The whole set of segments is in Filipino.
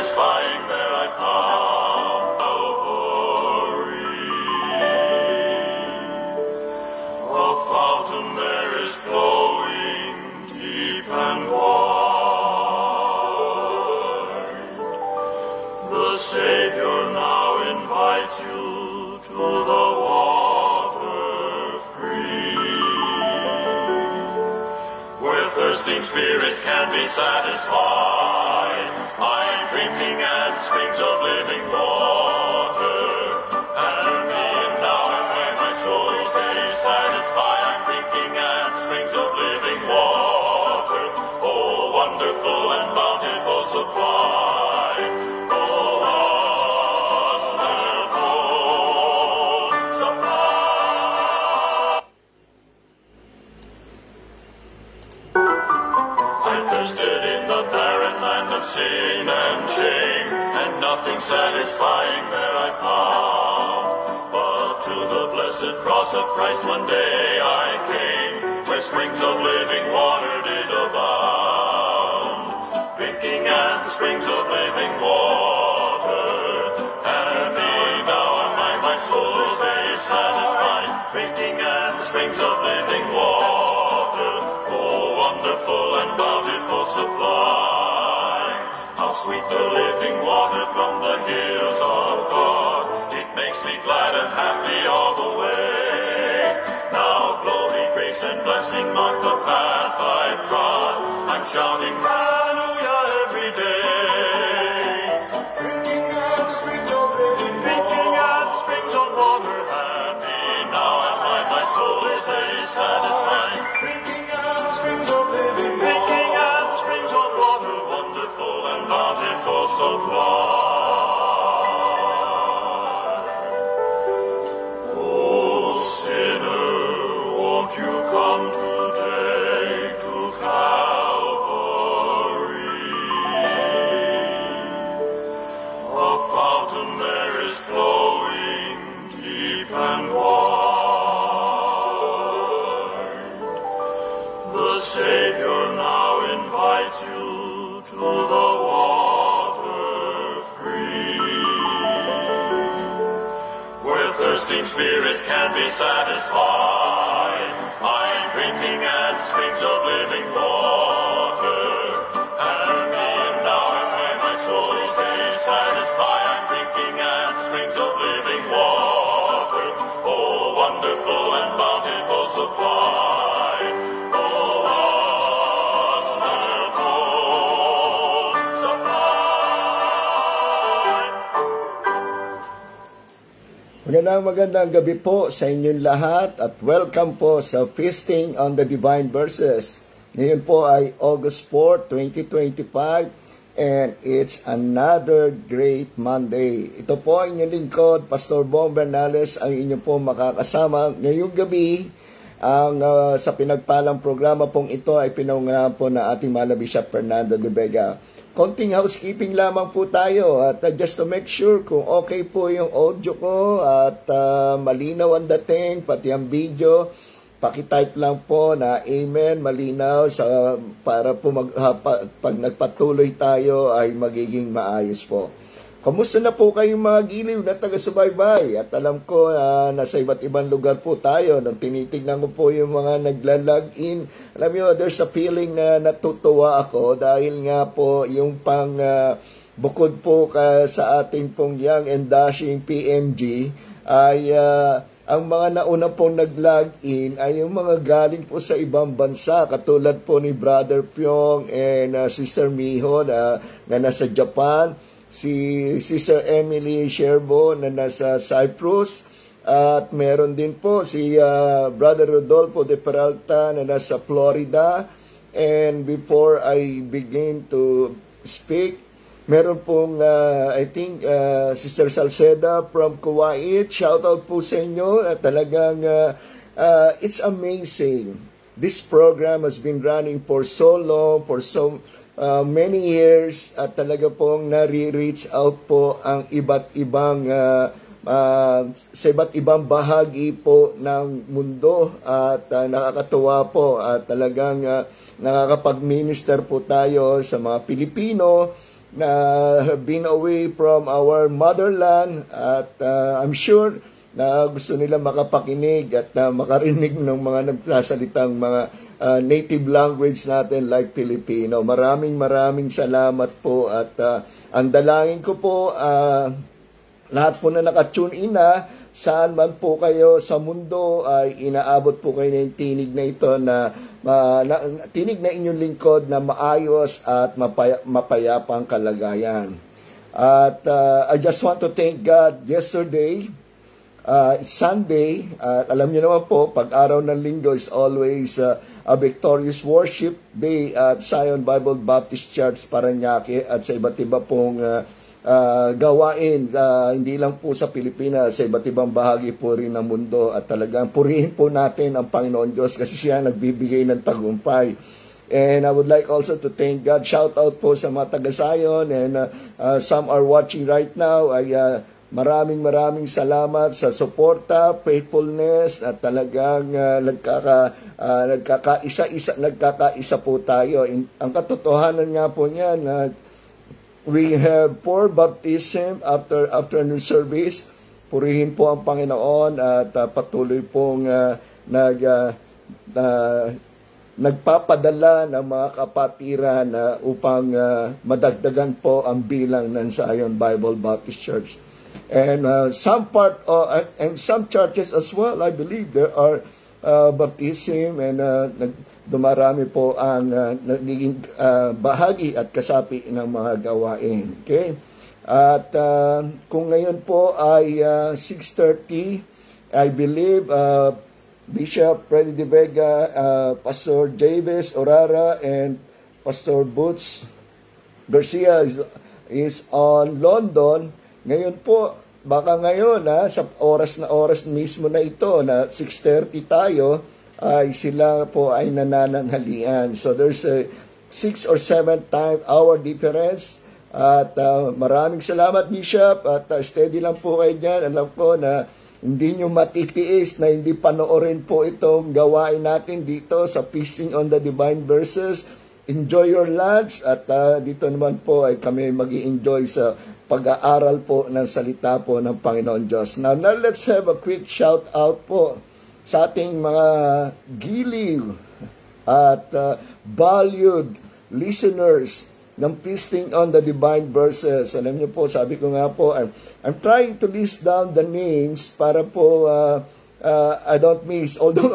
satisfying there I found Calvary. A fountain there is flowing deep and wide. The Savior now invites you to the water free, where thirsting spirits can be satisfied. I'm drinking at springs of living water, and me and now and when my soul stays satisfied. I'm drinking at springs of living water, oh wonderful and bountiful supply, oh wonderful supply. I thirsted in the barren land of sin and shame, and nothing satisfying there I found. But to the blessed cross of Christ one day I came, where springs of living water did abound. Drinking at the springs of living water, and me now am my soul stays satisfied. Drinking at the springs of living water, oh wonderful and bountiful supply. How sweet the living water from the hills of God. It makes me glad and happy all the way. Now glory, grace and blessing mark the path I've trod. I'm shouting hallelujah every day. Drinking at the springs of living water, drinking at the springs of water, happy now am my soul stays satisfied. Drinking at the springs of living water, drinking at the springs of water, wonderful and bountiful supply. Oh sinner, won't you come today to Calvary? A fountain there is flowing deep and wide. The Savior now invites you to the water free, where thirsting spirits can be satisfied. I'm drinking at springs of living water, and me and now and when my soul stays satisfied. I'm drinking at springs of living water, oh wonderful and bountiful supply, oh wonderful supply. Magandang gabi po sa inyong lahat at welcome po sa Feasting on the Divine Verses. Ngayon po ay August 4, 2025 and it's another great Monday. Ito po ang inyong lingkod, Pastor Bong Bernales, ang inyong po makakasama ngayong gabi. Sa pinagpalang programa pong ito ay pinangunahan po na ating mahal na Bishop Fernando de Vega. Konting housekeeping lamang po tayo at just to make sure kung okay po yung audio ko at malinaw ang dating, pati ang video, pakitype lang po na amen, malinaw para po pag nagpatuloy tayo ay magiging maayos po. Kamusta na po kayong mga giliw na taga-subaybay? At alam ko nasa iba't ibang lugar po tayo. Nung tinitignan ko po yung mga nagla-log-in, alam nyo, there's a feeling na natutuwa ako dahil nga po yung bukod po sa ating pong young and dashing PNG ay ang mga nauna pong nag-log-in ay yung mga galing po sa ibang bansa katulad po ni Brother Pyong and Sister Miho na nasa Japan, si Sister Emily Sherbo na nasa Cyprus, at meron din po si Brother Rodolfo de Peralta na nasa Florida. And before I begin to speak, meron pong I think Sister Salceda from Kuwait. Shout out po sa inyo. Talagang it's amazing. This program has been running for so long, for so many years, at talaga pong nare-reach out po ang iba't ibang sa iba't ibang bahagi po ng mundo, at nakakatuwa po at talagang nakakapag-minister po tayo sa mga Pilipino na have been away from our motherland at I'm sure na gusto nila makapakinig at makarinig ng mga nagsasalitang mga native language natin like Filipino. Maraming salamat po at ang dalangin ko po lahat po na nakatune in na saan man po kayo sa mundo ay inaabot po kayo ng tinig na ito na tinig na inyong lingkod na maayos at mapayapang kalagayan. At I just want to thank God yesterday, Sunday, alam niyo naman po, pag-araw ng linggo is always a victorious worship day at Zion Bible Baptist Church Parañaque at sa iba't iba pong gawain, hindi lang po sa Pilipinas, sa iba't ibang bahagi po rin ng mundo at talagang purihin po natin ang Panginoon Diyos kasi siya nagbibigay ng tagumpay. And I would like also to thank God. Shout out po sa mga taga-Zion and some are watching right now. Ay maraming salamat sa suporta, faithfulness at talagang nagkakaisa po tayo. Ang katotohanan nga po niyan, we have 4 baptism after afternoon service. Purihin po ang Panginoon at patuloy pong nagpapadala ng mga kapatiran upang madagdagan po ang bilang ng Zion Bible Baptist Church. And some churches as well, I believe there are baptism and dumarami po ang nagiging bahagi at kasapi ng mga gawain. Okay? At kung ngayon po ay 6:30, I believe Bishop Freddy De Vega, Pastor Javes Orara, and Pastor Boots Garcia is on London. Ngayon po, baka ngayon sa oras mismo na ito na 6:30 tayo, ay sila po ay nanananghalian. So there's a 6 or 7 hour difference. At maraming salamat, Bishop, at steady lang po kayo dyan. Alam ko na hindi nyo matitiis na hindi panoorin po itong gawain natin dito sa Feasting on the Divine Verses. Enjoy your lunch at dito naman po ay kami mag-i-enjoy sa pag-aaral po ng salita po ng Panginoon Diyos. Now let's have a quick shout out po sa ating mga giliw at valued listeners ng Feasting on the Divine Verses. Alam niyo po, sabi ko nga po, I'm trying to list down the names para po I don't miss. Although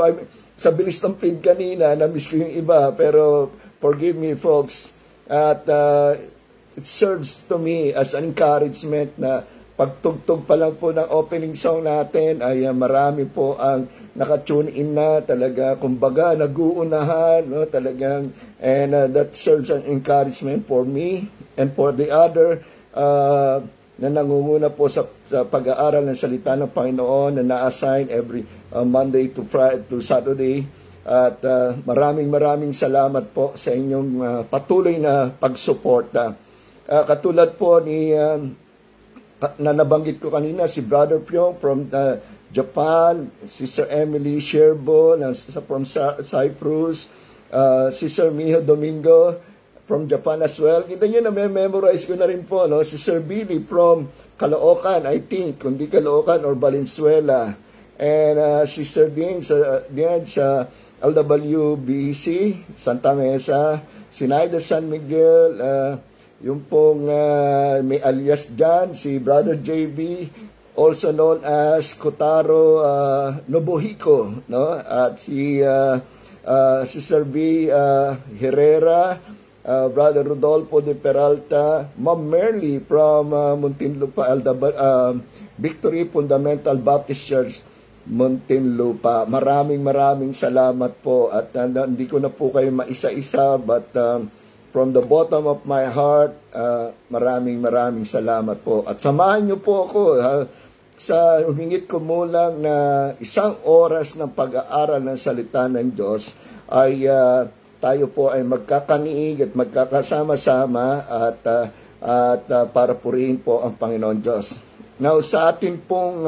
sa bilis ng feed kanina, na-miss ko yung iba, pero forgive me folks. At it serves to me as an encouragement na pagtugtog pa lang po ng opening song natin ay marami po ang nakatune in na talaga, kumbaga nag-uunahan, no, talagang, and that serves an encouragement for me and for the other na nangunguna po sa pag-aaral ng salita ng Panginoon na na-assign every Monday to Friday to Saturday. At maraming salamat po sa inyong patuloy na pagsuporta. Katulad po ni na nabanggit ko kanina, si Brother Pyong from Japan, Sister Emily Sherbo from Cyprus, Sister Miho Domingo from Japan as well. Kita nyo na memorize ko na rin po, no? Sister Billy from Caloocan, I think, kundi Caloocan or Valenzuela. And Sister Ding sa LWBC, Santa Mesa, Sinaida San Miguel, yung pong may alias dyan, si Brother JB, also known as Kotaro Nobuhiko, no? At si Sister B. Herrera, Brother Rodolfo de Peralta, Ma'am Merly from Muntinlupa, Victory Fundamental Baptist Church, Muntinlupa. Maraming salamat po. At hindi ko na po kayo maisa-isa, but from the bottom of my heart, maraming salamat po. At samahan niyo po ako sa humingit ko mo lang na 1 oras ng pag-aaral ng salita ng Diyos ay tayo po ay magkakaniig at magkakasama-sama at para purihin po ang Panginoon Diyos. Now sa atin pong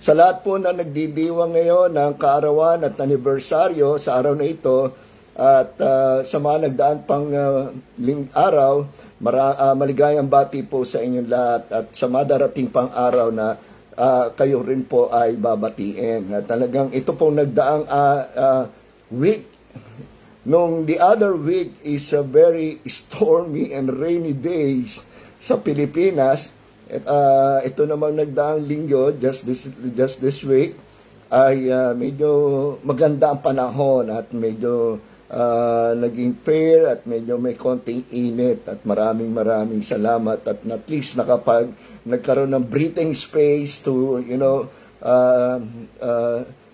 sa lahat po na nagdidiwang ngayon ng kaarawan at anibersaryo sa araw na ito, At sa mga nagdaan pang araw, maligayang bati po sa inyong lahat at sa madarating pang araw na kayo rin po ay babatiin. At talagang ito pong nagdaang week, nung the other week is a very stormy and rainy days sa Pilipinas. Ito namang nagdaang linggo, just this week, ay medyo maganda ang panahon at medyo naging fair at medyo may konting init at maraming salamat at least nagkaroon ng breathing space to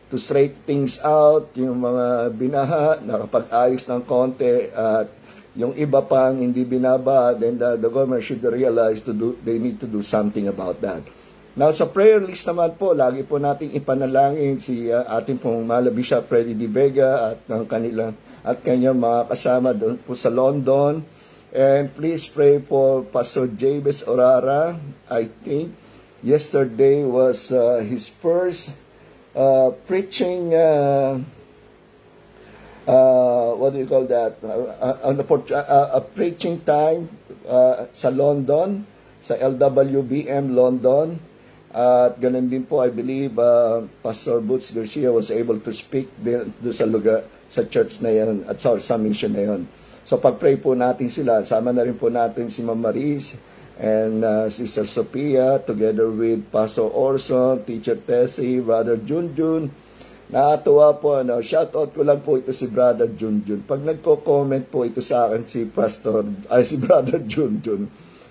to straighten things out, yung mga binaha nakapag-ayos ng konti at yung iba pang hindi binaba, then the government should realize they need to do something about that. Now, sa prayer list naman po, lagi po nating ipanalangin si ating pong Mala Bishop Freddy Di Vega at ng kanyang mga kasama doon po sa London. And please pray for Pastor Jabez Orara. I think yesterday was his first preaching, what do you call that? A preaching time sa London, sa LWBM London. At ganun din po, I believe, Pastor Boots Garcia was able to speak doon sa lugar, sa church na yan, at sa mission na yan. So pag-pray po natin sila, sama na rin po natin si Ma'am Maris and Sister Sophia, together with Pastor Orson, Teacher Tessie, Brother Junjun. Nakatuwa po, shoutout ko lang po ito si Brother Junjun. Pag nagko-comment po ito sa akin si Brother Junjun,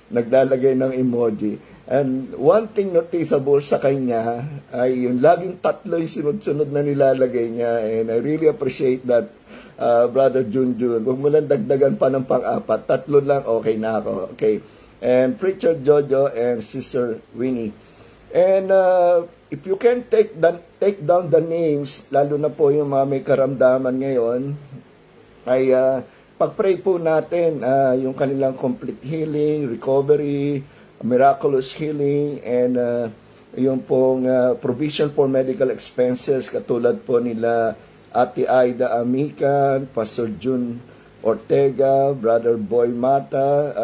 naglalagay ng emoji. And one thing noticeable sa kanya ay yung laging tatlo yung sunod-sunod na nilalagay niya. And I really appreciate that, Brother Junjun. Huwag mo lang dagdagan pa ng pang-apat. Tatlo lang, okay na ako. Okay. And Preacher Jojo and Sister Winnie. And if you can take down the names, lalo na po yung mga may karamdaman ngayon, ay pag-pray po natin yung kanilang complete healing, recovery, miraculous healing, and yung pong provision for medical expenses katulad po nila Ate Aida Amican, Pastor June Ortega, Brother Boy Mata,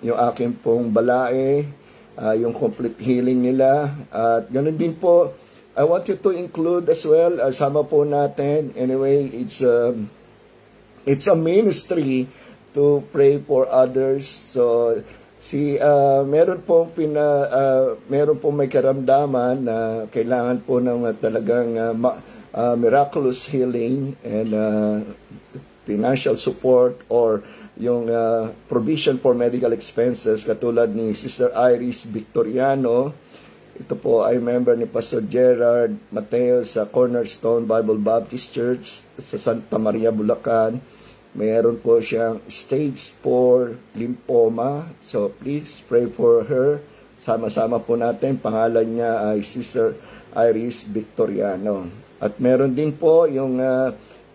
yung aking pong balae, yung complete healing nila. At ganun din po, I want you to include as well, sama po natin. Anyway, it's a ministry to pray for others. So meron pong may karamdaman na kailangan po ng talagang miraculous healing and financial support or yung provision for medical expenses katulad ni Sister Iris Victoriano. Ito po ay member ni Pastor Gerard Mateo sa Cornerstone Bible Baptist Church sa Santa Maria, Bulacan. Mayroon po siyang stage 4 lymphoma. So please pray for her. Sama-sama po natin. Pangalan niya ay Sister Iris Victoriano. At meron din po yung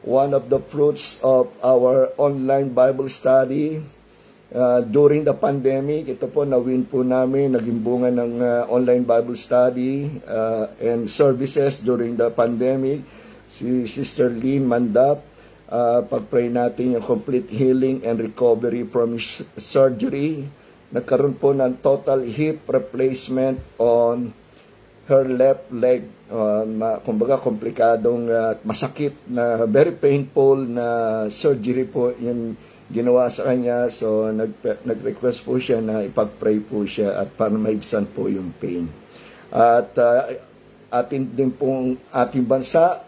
one of the fruits of our online Bible study during the pandemic. Ito po, na-win po namin, naging bunga ng online Bible study and services during the pandemic. Si Sister Lynn Mandap, pag-pray natin yung complete healing and recovery from surgery. Nagkaroon po ng total hip replacement on her left leg. Kumbaga, komplikadong masakit na very painful na surgery po yung ginawa sa kanya. So, nag-request po siya na ipag-pray po siya at para maibsan po yung pain. At atin din pong ating bansa,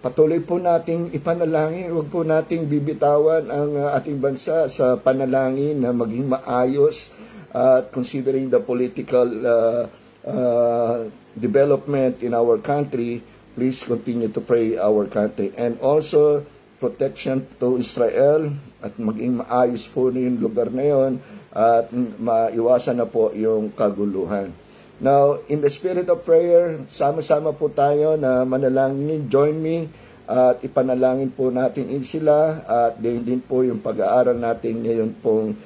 patuloy po nating ipanalangin. Huwag po nating bibitawan ang ating bansa sa panalangin na maging maayos at considering the political development in our country, please continue to pray our country. And also, protection to Israel at maging maayos po yung lugar na yun at maiwasan na po yung kaguluhan. Now, in the spirit of prayer, sama-sama po tayo na manalangin. Join me at ipanalangin po natin sila at din po yung pag-aaral natin ngayon pong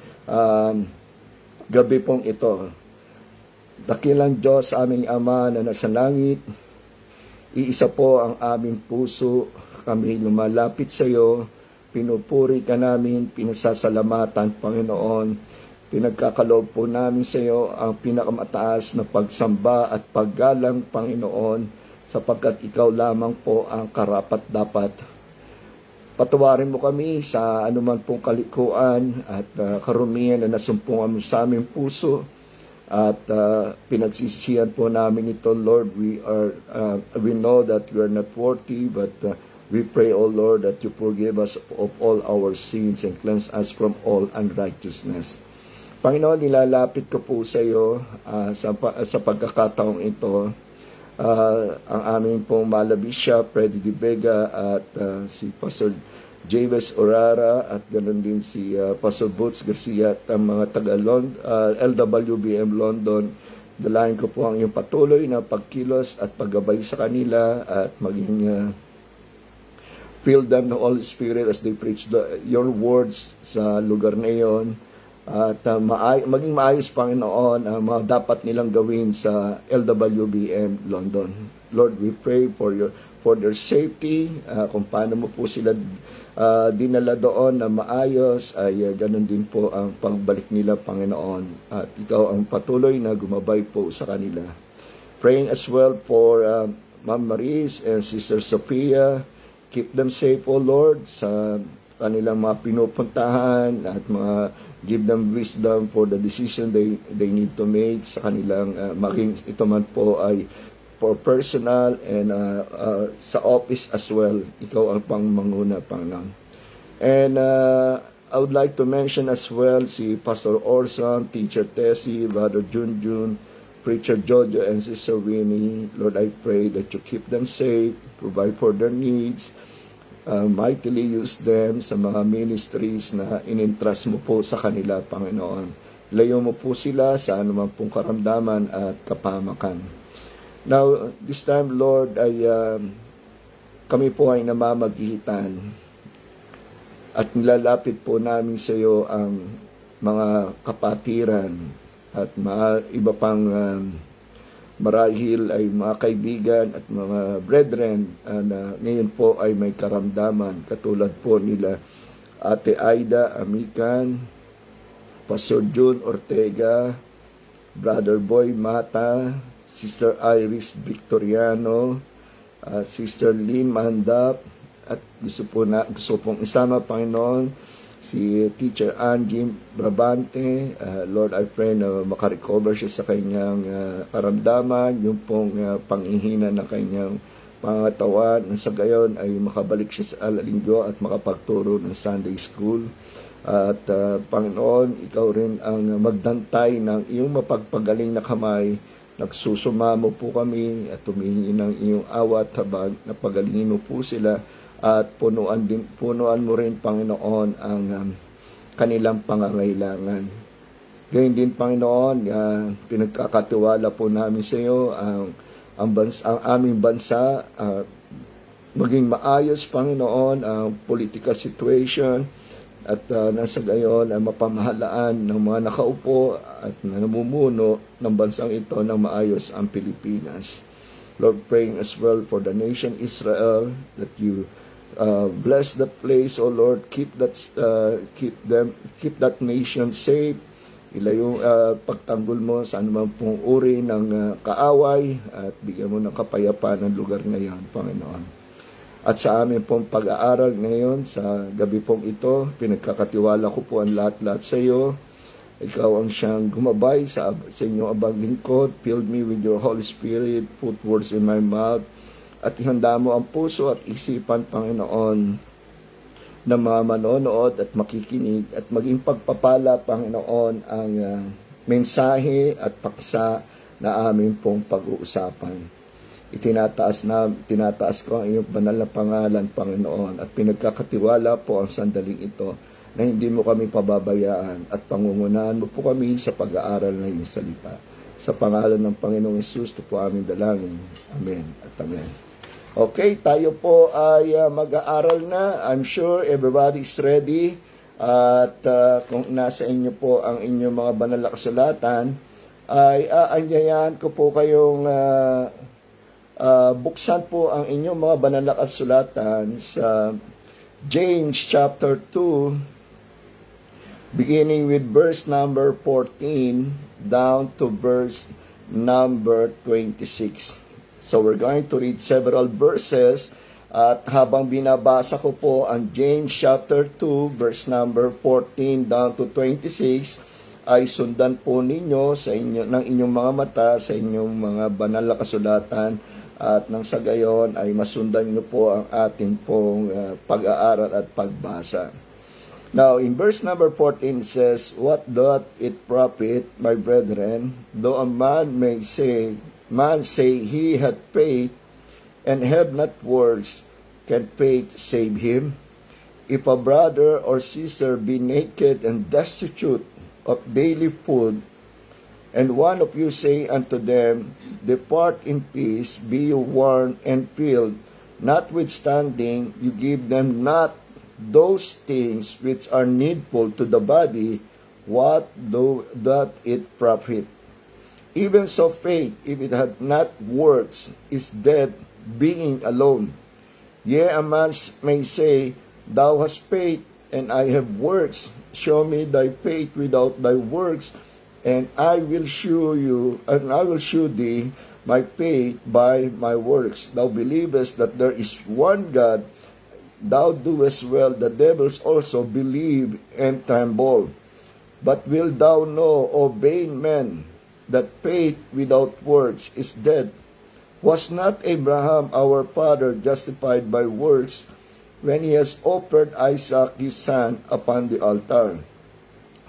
gabi pong ito. Dakilang Diyos, aming Ama na nasa langit, iisa po ang aming puso, kami lumalapit sa iyo, pinupuri ka namin, pinasasalamatan, Panginoon. Pinagkakaloob po namin sa iyo ang pinakamataas na pagsamba at paggalang, Panginoon, sapagkat ikaw lamang po ang karapat-dapat. Patawarin mo kami sa anuman pong kalikuan at karumihan na nasumpungan mo sa aming puso. At pinagsisihan po namin ito, Lord. We know that we are not worthy, but we pray, O Lord, that you forgive us of all our sins and cleanse us from all unrighteousness. Panginoon, nilalapit ko po sa iyo sa pagkakataong ito. Ang aming pong Malabisya, Freddy Di Vega, at si Pastor Javes Orara, at ganoon din si Pastor Boots Garcia at ang mga taga LWBM London. Dalayan ko po ang iyong patuloy na pagkilos at paggabay sa kanila at maging fill them the Holy Spirit as they preach your words sa lugar na iyon. At maging maayos, Panginoon, ang mga dapat nilang gawin sa LWBM London. Lord, we pray for their safety, kung paano mo po sila dinala doon na maayos, ay ganun din po ang pagbalik nila, Panginoon. At ikaw ang patuloy na gumabay po sa kanila. Praying as well for Ma'am Maris and Sister Sophia. Keep them safe, O Lord, sa kanilang mga pinupuntahan at give them wisdom for the decision they need to make sa kanilang maging ito man po ay for personal and sa office as well. Ikaw ang pangmanguna, Panginoon. And I would like to mention as well si Pastor Orson, Teacher Tessie, Brother Junjun, Preacher Jojo, and Sister Winnie. Lord, I pray that you keep them safe, provide for their needs, mightily use them sa mga ministries na in-entrust mo po sa kanila, Panginoon. Layo mo po sila sa anumang pong karamdaman at kapamakan. Now, this time, Lord, kami po ay namamagitan at nilalapit po namin sa iyo ang mga kapatiran at mga iba pang marahil ay mga kaibigan at mga brethren na ngayon po ay may karamdaman katulad po nila Ate Aida Amican, Pastor June Ortega, Brother Boy Mata, Sister Iris Victoriano, Sister Lynn Mandap, at gusto pong isama, Panginoon, si Teacher Angie Brabante. Lord, I pray na makarecover siya sa kanyang karamdaman, yung pong panghihina ng kanyang pangatawan, na sa gayon ay makabalik siya sa linggo at makapagturo ng Sunday School. At Panginoon, ikaw rin ang magdantay ng iyong mapagpagaling na kamay. Nagsusumamo po kami at tumihingi ng iyong awat habang napagalingin mo po sila at punuan mo rin, Panginoon, ang kanilang pangangailangan. Gayun din, Panginoon, pinagkakatiwala po namin sa iyo ang aming bansa, maging maayos, Panginoon, ang political situation at nasa gayon ang mapamahalaan ng mga nakaupo at namumuno ng bansang ito ng maayos ang Pilipinas. Lord, praying as well for the nation Israel that you bless that place, O Lord, keep that nation safe. Ilayo pagtanggol mo sa anumang pong uri ng kaaway at bigyan mo ng kapayapaan ng lugar ngayon, Panginoon. At sa amin pong pag-aaral ngayon, sa gabi pong ito, pinagkakatiwala ko po ang lahat-lahat sa iyo. Ikaw ang siyang gumabay sa inyong abang lingkod. Fill me with your Holy Spirit, put words in my mouth, at ihanda mo ang puso at isipan, Panginoon, na mga manonood at makikinig at maging pagpapala, Panginoon, ang mensahe at paksa na amin pong pag-uusapan. Tinataas ko ang iyong banal na pangalan, Panginoon, at pinagkakatiwala po ang sandaling ito na hindi mo kami pababayaan at pangungunahan mo po kami sa pag-aaral ng iyong salita. Sa pangalan ng Panginoong Hesus, ito po aming dalangin. Amen at amen. Okay, tayo po ay mag-aaral na. I'm sure everybody's ready. At kung nasa inyo po ang inyong mga banal na kasulatan, ay aanyayahan ko po kayong buksan po ang inyong mga banal na kasulatan sa James chapter 2, beginning with verse number 14 down to verse number 26. So we're going to read several verses, at habang binabasa ko po ang James chapter 2 verse number 14 down to 26, ay sundan po ninyo sa inyo ng inyong mga mata sa inyong mga banal na kasulatan, at nang sa gayon ay masundan nyo po ang atin pong pag-aaral at pagbasa. Now, in verse number 14 it says, "What doth it profit, my brethren, though a man say he hath faith, and have not works, can faith save him? If a brother or sister be naked and destitute of daily food, and one of you say unto them, Depart in peace, be you warmed and filled, notwithstanding you give them not those things which are needful to the body, what doth it profit? Even so faith, if it hath not works, is dead, being alone. Yea, a man may say, Thou hast faith, and I have works. Show me thy faith without thy works, and I will shew thee my faith by my works. Thou believest that there is one God, thou doest well. The devils also believe and tremble. But wilt thou know, O vain man, that faith without works is dead? Was not Abraham our father justified by works, when he has offered Isaac his son upon the altar?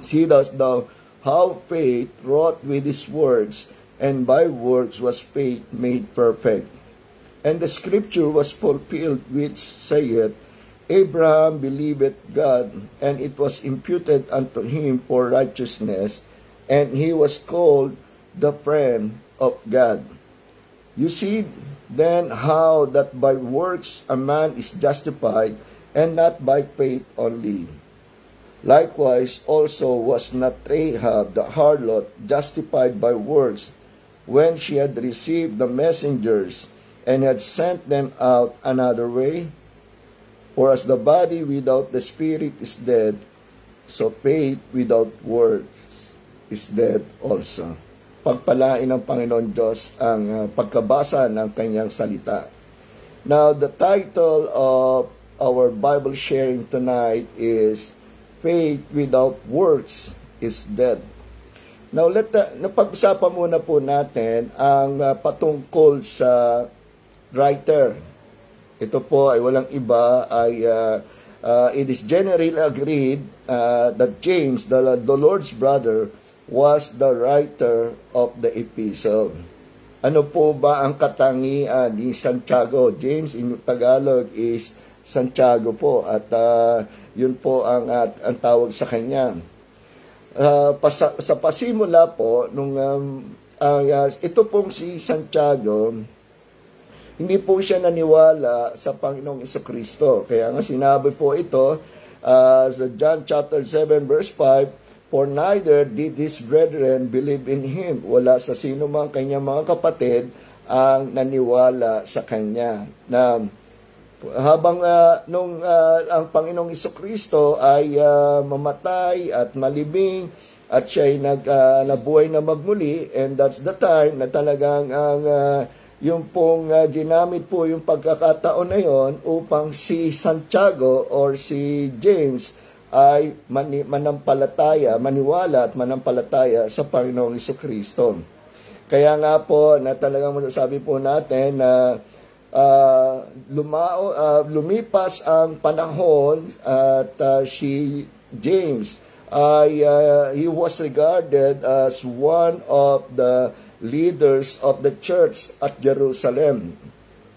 See thou how faith wrought with his works, and by works was faith made perfect. And the scripture was fulfilled which saith, Abraham believed God, and it was imputed unto him for righteousness, and he was called the friend of God. You see then how that by works a man is justified, and not by faith only. Likewise also was not Rahab the harlot justified by works, when she had received the messengers, and had sent them out another way? For as the body without the spirit is dead, so faith without works is dead also. Pagpalain ng Panginoon Diyos ang pagkabasa ng kanyang salita. Now, the title of our Bible sharing tonight is Faith Without Works is Dead. Now, napag-usapan muna po natin ang patungkol sa writer. Ito po ay walang iba, it is generally agreed that James, the Lord's brother, was the writer of the epistle. Ano po ba ang katangian ni Santiago? James in Tagalog is Santiago po, at yun po ang tawag sa kanya. Sa pasimula po, ito pong si Santiago, hindi po siya naniwala sa Panginoong Jesucristo. Kaya nga sinabi po ito sa John chapter 7 verse 5, For neither did his brethren believe in him. Wala sa sino mang kanyang mga kapatid ang naniwala sa kanya. Na habang ang Panginoong Jesucristo ay mamatay at malibing, at siya'y nabuhay na magmuli, and that's the time na talagang yung pong ginamit po yung pagkakataon na yon upang si Santiago or si James ay maniwala at manampalataya sa Panginoong Jesucristo. Kaya nga po na talagang masasabi po natin na lumipas ang panahon, at si James he was regarded as one of the leaders of the church at Jerusalem.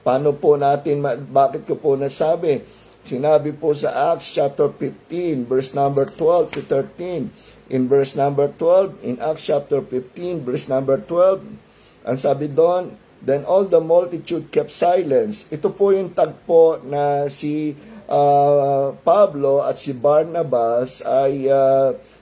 Paano po natin, bakit ko po nasabi? Sinabi po sa Acts chapter 15, verse number 12 to 13. In verse number 12, in Acts chapter 15, verse number 12, ang sabi doon, Then all the multitude kept silence. Ito po yung tagpo na si Pablo at si Barnabas ay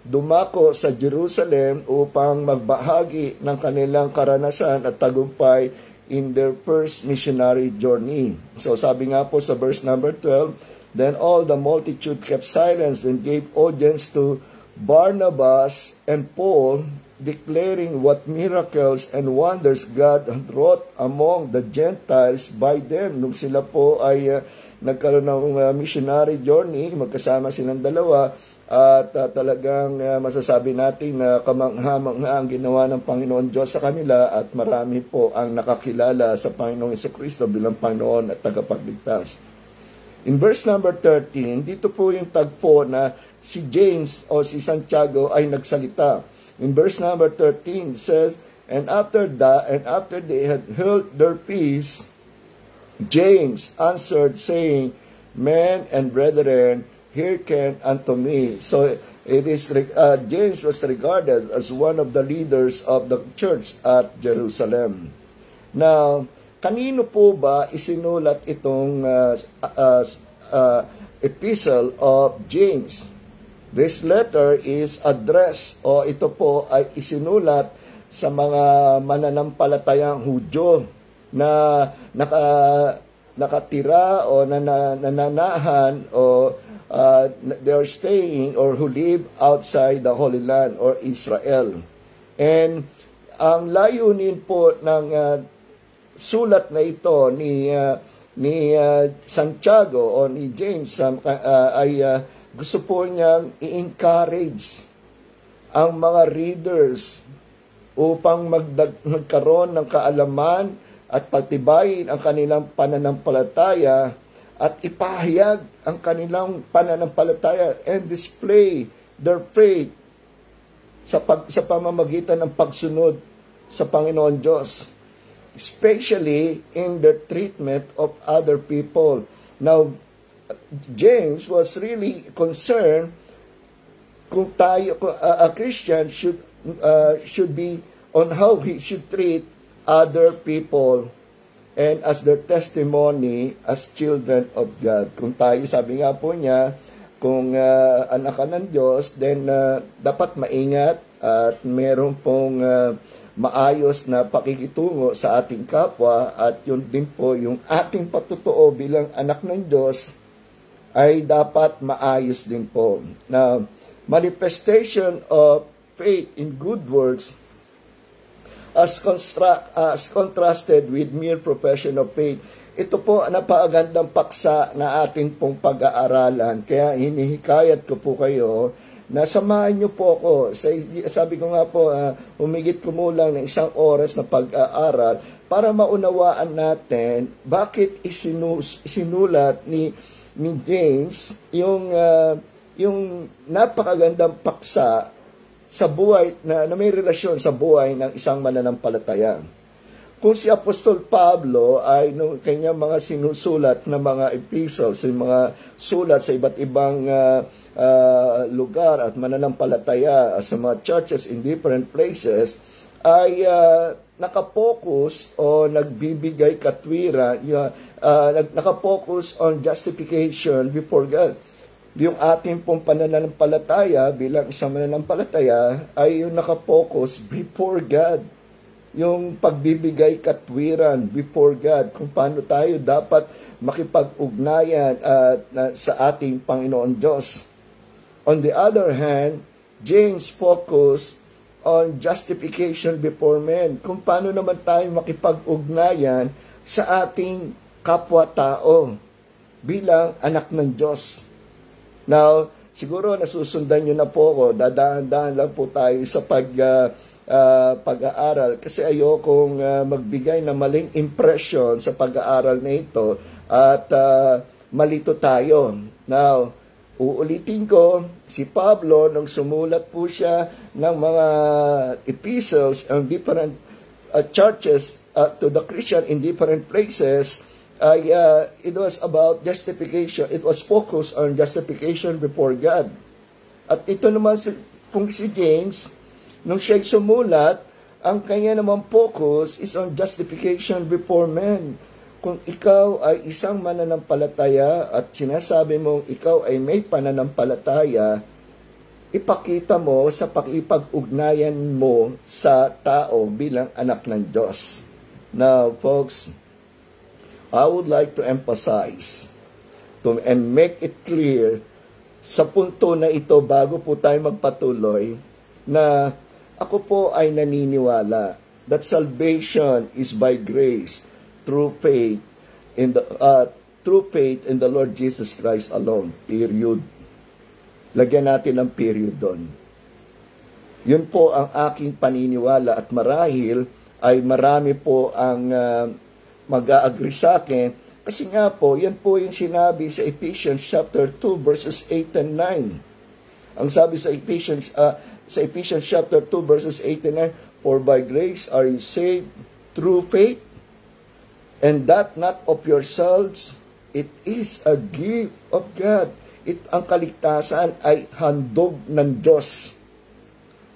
dumako sa Jerusalem upang magbahagi ng kanilang karanasan at tagumpay in their first missionary journey. So sabi nga po sa verse number 12, then all the multitude kept silence and gave audience to Barnabas and Paul, declaring what miracles and wonders God had wrought among the Gentiles by them. Nung sila po ay nagkaroon ng missionary journey, magkasama silang dalawa, at talagang masasabi natin na kamangha-mangha ang ginawa ng Panginoon Diyos sa kanila, at marami po ang nakakilala sa Panginoong Jesucristo bilang Panginoon at tagapagligtas. In verse number 13, dito po yung tagpo na si James o si Santiago ay nagsalita. In verse number 13 says, and after they had held their peace, James answered, saying, men and brethren, hearken unto me. So it is James was regarded as one of the leaders of the church at Jerusalem. Now, kanino po ba isinulat itong epistle of James? This letter is addressed, o ito po ay isinulat sa mga mananampalatayang Hudyo na nakatira o nananahan o they are staying or who live outside the Holy Land or Israel. And ang layunin po ng sulat na ito ni Santiago o ni James ay gusto po niyang i-encourage ang mga readers upang magkaroon ng kaalaman at pagtibayin ang kanilang pananampalataya at ipahayag ang kanilang pananampalataya and display their faith sa pamamagitan ng pagsunod sa Panginoon Diyos, especially in the treatment of other people. Now, James was really concerned kung a Christian should be on how he should treat other people and as their testimony as children of God. Kung tayo, sabi nga po niya, kung anak ka ng Diyos, then dapat maingat at meron pong maayos na pakikitungo sa ating kapwa, at yun din po yung ating patutuo bilang anak ng Diyos ay dapat maayos din po. Now, manifestation of faith in good works as contrasted with mere profession of faith. Ito po napakagandang paksa na ating pong pag-aaralan. Kaya hinihikayat ko po kayo na samahan niyo po ako. Sabi ko nga po, humigit kumulang ng 1 oras na pag-aaral para maunawaan natin bakit isinulat ni James yung napakagandang paksa sa buhay na may relasyon sa buhay ng isang mananampalataya. Kung si Apostol Pablo ay nung kanyang mga sinusulat na mga epistles, mga sulat sa iba't ibang lugar at mananampalataya sa mga churches in different places, ay nakapokus o nagbibigay katwira, nakapokus on justification before God. Yung ating pong pananampalataya bilang isang mananampalataya ay yung nakapokus before God. Yung pagbibigay katwiran before God, kung paano tayo dapat makipag-ugnayan sa ating Panginoon Diyos. On the other hand, James focused on justification before men. Kung paano naman tayo makipag-ugnayan sa ating kapwa-tao bilang anak ng Diyos. Now, siguro nasusundan nyo na po ako, dadaan-daan lang po tayo sa pag-aaral kasi ayokong magbigay ng maling impression sa pag-aaral na ito at malito tayo. Now, uulitin ko, si Pablo, nung sumulat po siya ng mga epistles ng different churches to the Christian in different places, it was about justification. It was focused on justification before God. At ito naman kung si James, nung siya'y sumulat, ang kanya naman focus is on justification before men. Kung ikaw ay isang mananampalataya at sinasabi mong ikaw ay may pananampalataya, ipakita mo sa pakipag-ugnayan mo sa tao bilang anak ng Diyos. Now, folks, I would like to emphasize and make it clear sa punto na ito bago po tayo magpatuloy na ako po ay naniniwala that salvation is by grace through faith in the Lord Jesus Christ alone. Period. Lagyan natin ng period doon. Yun po ang aking paniniwala at marahil ay marami po ang mag-a-agree sa akin kasi nga po, yan po yung sinabi sa Ephesians chapter 2 verses 8 and 9. Ang sabi sa Ephesians chapter 2 verses 8 and 9, for by grace are you saved through faith, and that not of yourselves, it is a gift of God. Ang kaligtasan ay handog ng Diyos.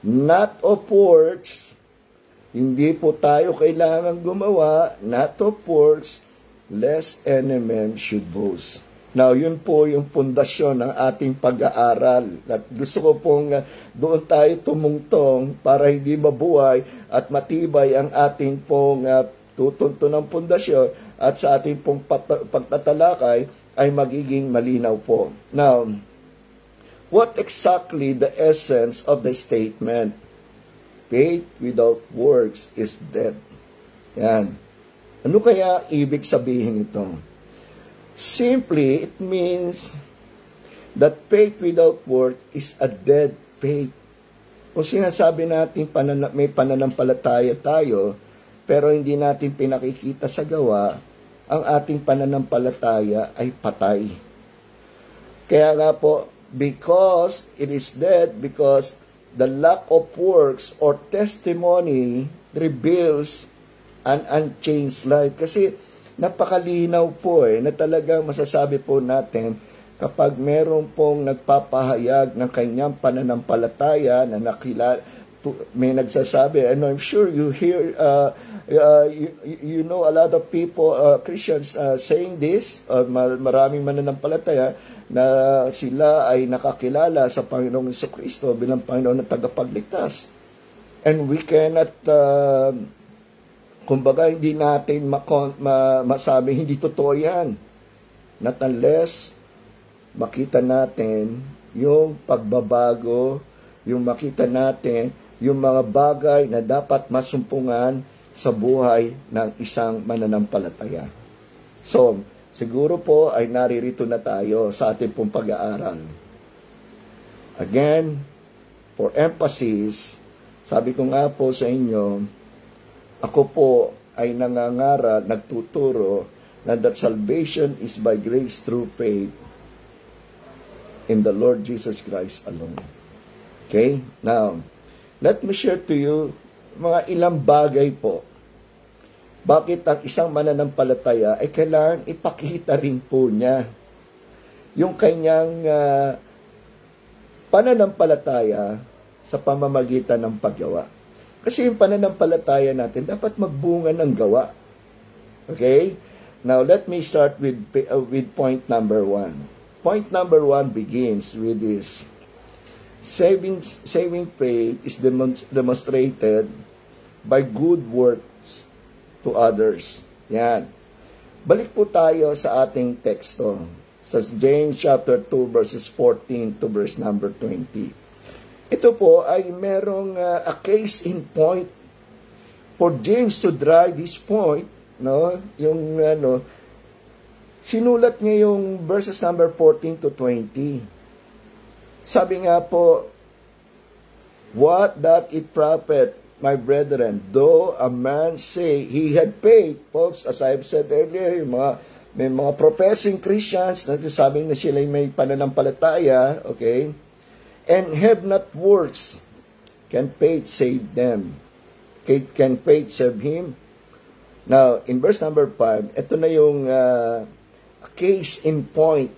Not of works, hindi po tayo kailangan gumawa, not of works, lest any man should boast. Now, yun po yung pundasyon ng ating pag-aaral. At gusto ko pong doon tayo tumungtong para hindi mabuhay at matibay ang ating pong tutuntunang pundasyon at sa ating pong pagtatalakay ay magiging malinaw po. Now, what exactly the essence of the statement? Faith without works is dead. Yan. Ano kaya ibig sabihin ito? Simply, it means that faith without work is a dead faith. Kung sinasabi natin may pananampalataya tayo, pero hindi natin pinakikita sa gawa, ang ating pananampalataya ay patay. Kaya nga po, because it is dead, because the lack of works or testimony reveals an unchanged life. Kasi napakalinaw po na talagang masasabi po natin kapag meron pong nagpapahayag ng kanyang pananampalataya na may nagsasabi, and I'm sure you hear, you know a lot of people, Christians saying this, maraming mananampalataya na sila ay nakakilala sa Panginoong Jesucristo bilang Panginoon na tagapagligtas. And we cannot kumbaga, hindi natin masabi, hindi totoo yan. Not unless makita natin yung pagbabago, yung makita natin yung mga bagay na dapat masumpungan sa buhay ng isang mananampalataya. So, siguro po ay naririto na tayo sa ating pong pag-aaral. Again, for emphasis, sabi ko nga po sa inyo, ako po ay nangangaral, nagtuturo na that salvation is by grace through faith in the Lord Jesus Christ alone. Okay? Now, let me share to you mga ilang bagay po. Bakit ang isang mananampalataya ay kailangan ipakita rin po niya yung kanyang pananampalataya sa pamamagitan ng paggawa. Kasi yung pananampalataya natin dapat magbunga ng gawa. Okay? Now, let me start with point number 1. Point number 1 begins with this. Saving faith is demonstrated by good works to others. Yan. Balik po tayo sa ating teksto. Sa James chapter 2 verses 14 to verse number 20. Ito po ay merong a case in point for James to drive his point, no? Yung sinulat niya yung verses number 14 to 20. Sabi nga po, what doth it profit, my brethren, though a man say he had faith? Folks, as I've said earlier, may mga professing Christians na sabing na sila may pananampalataya, okay? And have not works, can faith save them? Can faith save him? Now, in verse number 5, ito na yung case in point.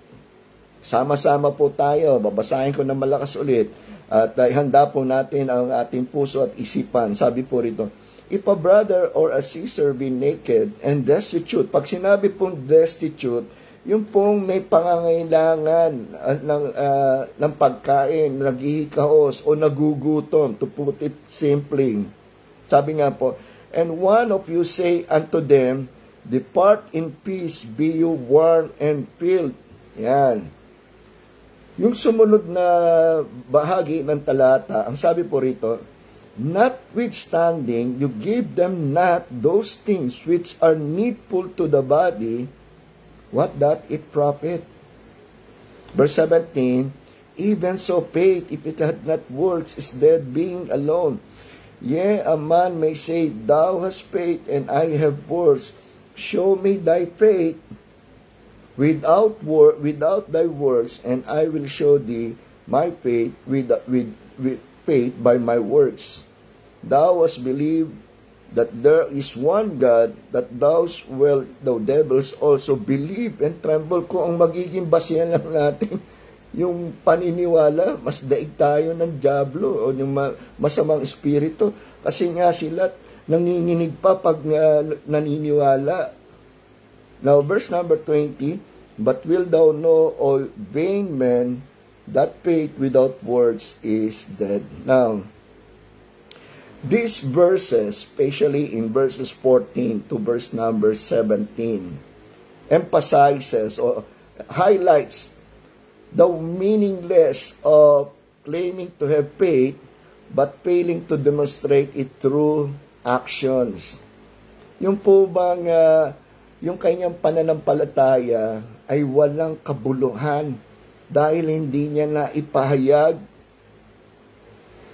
Sama-sama po tayo. Babasahin ko ng malakas ulit. At handa po natin ang ating puso at isipan. Sabi po rito, if a brother or a sister be naked and destitute, pag sinabi pong destitute, yung pong may pangangailangan ng pagkain, naghihikahos o nagugutom, to put it simply. Sabi nga po, And one of you say unto them, Depart in peace, be you warned and filled. Yan. Yung sumunod na bahagi ng talata, ang sabi po rito, Notwithstanding, you give them not those things which are needful to the body, what doth it profit? Verse 17, Even so faith, if it had not works, is dead being alone. Yea, a man may say, Thou hast faith, and I have works. Show me thy faith without thy works, and I will show thee my faith with faith by my works. Thou hast believed that there is one God, that thou devils also believe and tremble. Kung ang magiging basihan lang natin yung paniniwala, mas daig tayo ng diablo o yung masamang espiritu. Kasi nga sila nanginginig pa pag naniniwala. Now, verse number 20, But wilt thou know, O vain man, that faith without works is dead. Now, these verses, especially in verses 14 to verse number 17, emphasizes or highlights the meaningless of claiming to have faith but failing to demonstrate it through actions. Yung po bang yung kanyang pananampalataya ay walang kabuluhan dahil hindi niya na ipahayag,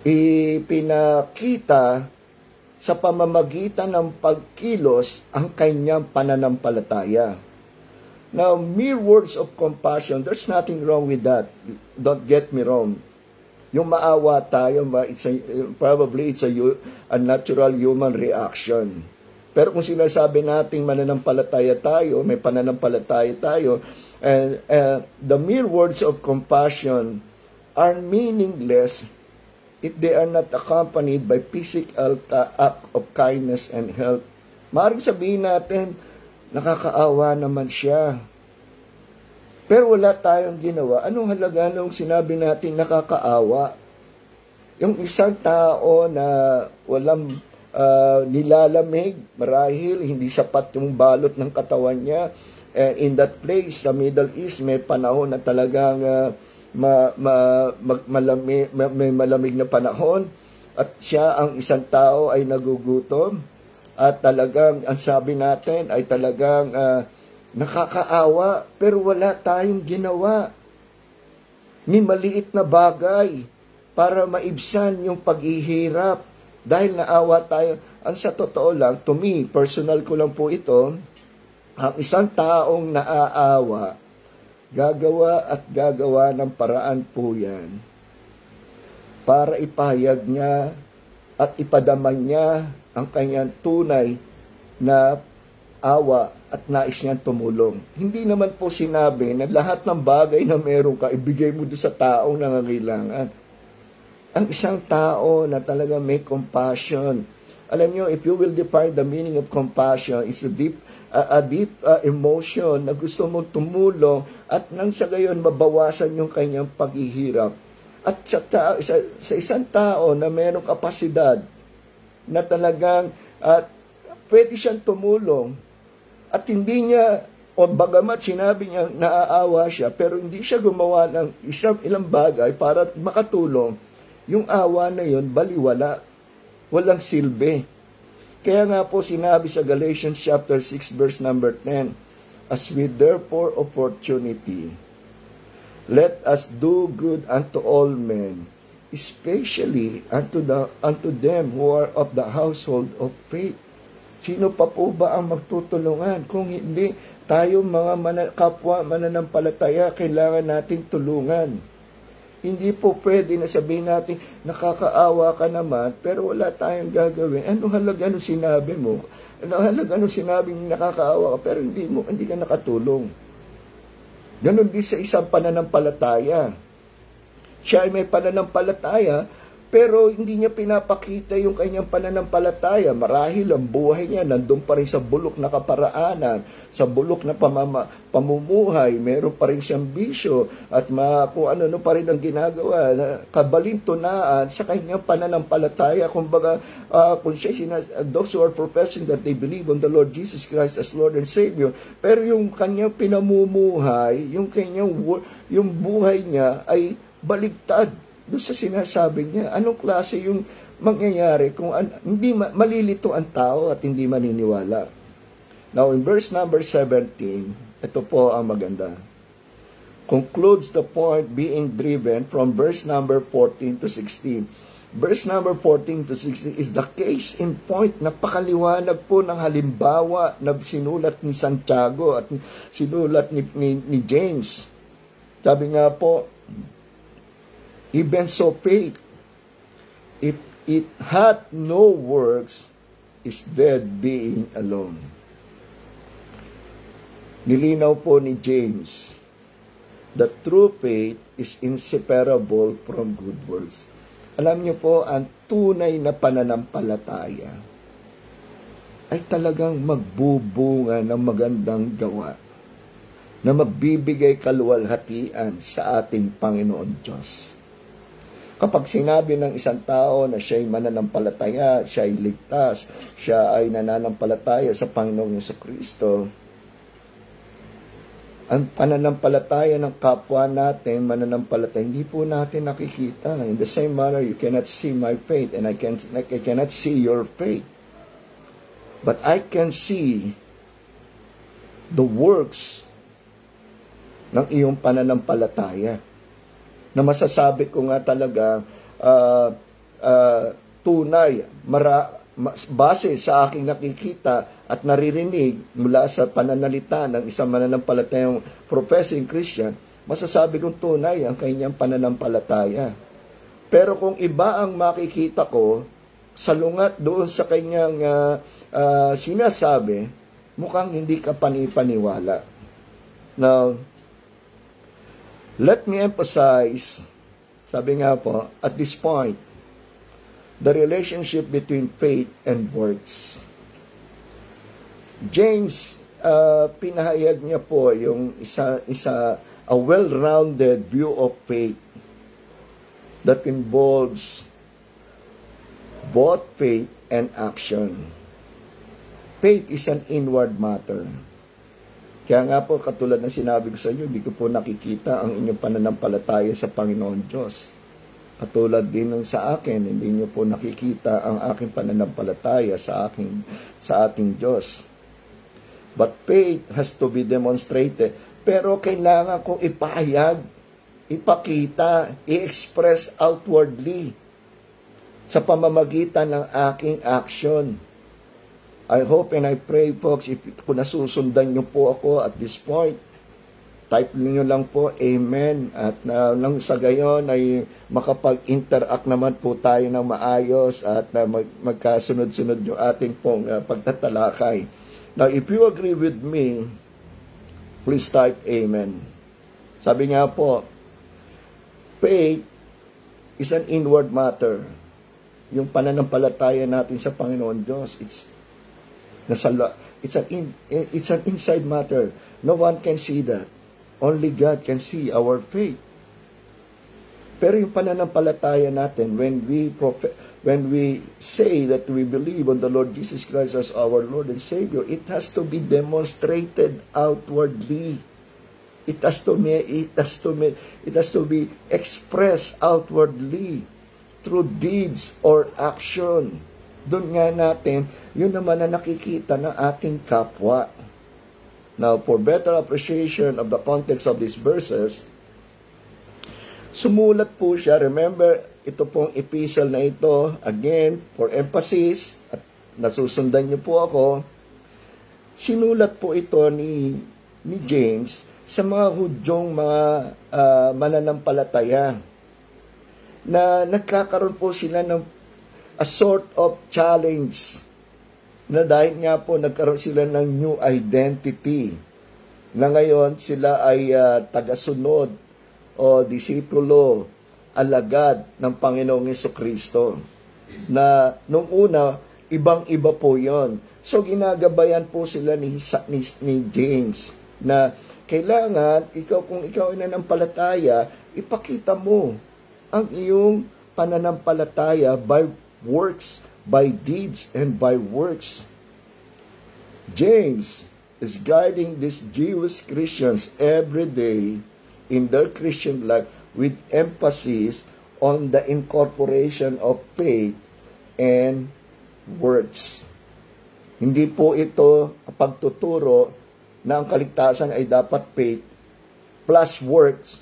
ipinakita sa pamamagitan ng pagkilos ang kanyang pananampalataya. Now, mere words of compassion, there's nothing wrong with that. Don't get me wrong. Yung maawa tayo, probably it's a natural human reaction. Pero kung sinasabi nating mananampalataya tayo, may pananampalataya tayo, and the mere words of compassion are meaningless if they are not accompanied by physical act of kindness and help. Maaaring sabihin natin, nakakaawa naman siya. Pero wala tayong ginawa. Anong halaga nung sinabi natin nakakaawa? Yung isang tao na walang nilalamig, marahil hindi sapat yung balot ng katawan niya. In that place, sa Middle East, may panahon na talagang may malamig na panahon. At siya, ang isang tao, ay nagugutom. At talagang, ang sabi natin ay talagang nakakaawa, pero wala tayong ginawa. Ni maliit na bagay para maibsan yung paghihirap. Dahil naawa tayo. Ang sa totoo lang, to me, personal ko lang po ito, ang isang taong naaawa, gagawa ng paraan po yan para ipahayag niya at ipadama niya ang kanyang tunay na awa at nais niyang tumulong. Hindi naman po sinabi na lahat ng bagay na meron ka, ibigay mo doon sa taong nangangailangan. Ang isang tao na talaga may compassion. Alam niyo, if you will define the meaning of compassion, it's a deep emotion na gusto mong tumulong at nang sa gayon mabawasan yung kanyang paghihirap. At sa isang tao na mayroong kapasidad na talagang pwede siyang tumulong at hindi niya, o bagamat sinabi niya naaawa siya, pero hindi siya gumawa ng ilang bagay para makatulong, yung awa na yun, baliwala, walang silbi. Kaya nga po sinabi sa Galatians chapter 6 verse number 10, As we therefore opportunity, let us do good unto all men, especially unto them who are of the household of faith. Sino pa po ba ang magtutulungan? Kung hindi, tayo mga kapwa mananampalataya, kailangan nating tulungan. Hindi po pwede na sabihin natin, nakakaawa ka naman, pero wala tayong gagawin. Ano halaga nung sinabi mo? Ano halaga nung sinabing nakakaawa ka, pero hindi ka nakatulong? Ganon din sa isang pananampalataya. Siya ay may pananampalataya, Pero hindi niya pinapakita yung kanyang pananampalataya. Marahil ang buhay niya nandun pa rin sa bulok na kaparaanan, sa bulok na pamumuhay. Meron pa rin siyang bisyo at kung ano pa rin ang ginagawa. Kabalintunaan sa kanyang pananampalataya. Kumbaga, kung those who are professing that they believe on the Lord Jesus Christ as Lord and Savior, pero yung kanyang pinamumuhay, yung buhay niya ay baligtad doon sa sinasabi niya. Anong klase yung mangyayari kung hindi malilito ang tao at hindi maniniwala? Now, in verse number 17, ito po ang maganda. Concludes the point being driven from verse number 14 to 16. Verse number 14 to 16 is the case in point. Napakaliwanag po ng halimbawa na sinulat ni Santiago at sinulat ni James. Sabi nga po, even so faith, if it hath no works, is dead being alone. Nilinaw po ni James, the true faith is inseparable from good works. Alam niyo po, ang tunay na pananampalataya ay talagang magbubunga ng magandang gawa na magbibigay kaluwalhatian sa ating Panginoon Diyos. Kapag sinabi ng isang tao na siya ay mananampalataya, siya ay ligtas, siya ay nananampalataya sa Panginoong Jesucristo, ang pananampalataya ng kapwa natin, mananampalataya, hindi po natin nakikita. In the same manner, you cannot see my faith and I cannot see your faith. But I can see the works ng iyong pananampalataya, na masasabi ko nga talaga tunay, base sa aking nakikita at naririnig mula sa pananalita ng isang mananampalatayang professing Christian, masasabi kong tunay ang kanyang pananampalataya. Pero kung iba ang makikita ko, salungat doon sa kanyang sinasabi, mukhang hindi ka panipaniwala. Now, let me emphasize, sabi nga po, at this point, the relationship between faith and works. James, pinahayag niya po yung a well-rounded view of faith that involves both faith and action. Faith is an inward matter. Kaya nga po, katulad ng sinabi ko sa inyo, hindi ko po nakikita ang inyong pananampalataya sa Panginoon Diyos. Katulad din ng sa akin, hindi nyo po nakikita ang aking pananampalataya sa ating Diyos. But faith has to be demonstrated. Pero kailangan kong ipahayag, ipakita, i-express outwardly sa pamamagitan ng aking action. I hope and I pray, folks, kung nasusundan nyo po ako at this point, type niyo lang po, Amen. At nang sa gayon ay makapag-interact naman po tayo ng maayos at magkasunod-sunod yung ating pong pagtatalakay. Now, if you agree with me, please type Amen. Sabi nga po, faith is an inward matter. Yung pananampalataya natin sa Panginoon Diyos, it's an inside matter. No one can see that. Only God can see our faith. Pero yung pananampalataya natin, when we say that we believe on the Lord Jesus Christ as our Lord and Savior, it has to be demonstrated outwardly. It has to be expressed outwardly through deeds or action. Doon nga natin, yun naman na nakikita ng ating kapwa. Now, for better appreciation of the context of these verses, sumulat po siya. Remember, ito pong epistle na ito, again, for emphasis, at nasusundan niyo po ako, sinulat po ito ni James sa mga Hudyong mga mananampalataya na nagkakaroon po sila ng a sort of challenge na dahil nga po nagkaroon sila ng new identity na ngayon sila ay tagasunod o disipulo alagad ng Panginoong Jesucristo. Na nung una, ibang-iba po yon. So ginagabayan po sila ni James na kailangan, kung ikaw ay nanampalataya, ipakita mo ang iyong pananampalataya by works, by deeds, and by works. James is guiding these Jewish Christians every day in their Christian life with emphasis on the incorporation of faith and works. Hindi po ito pagtuturo na ang kaligtasan ay dapat faith plus works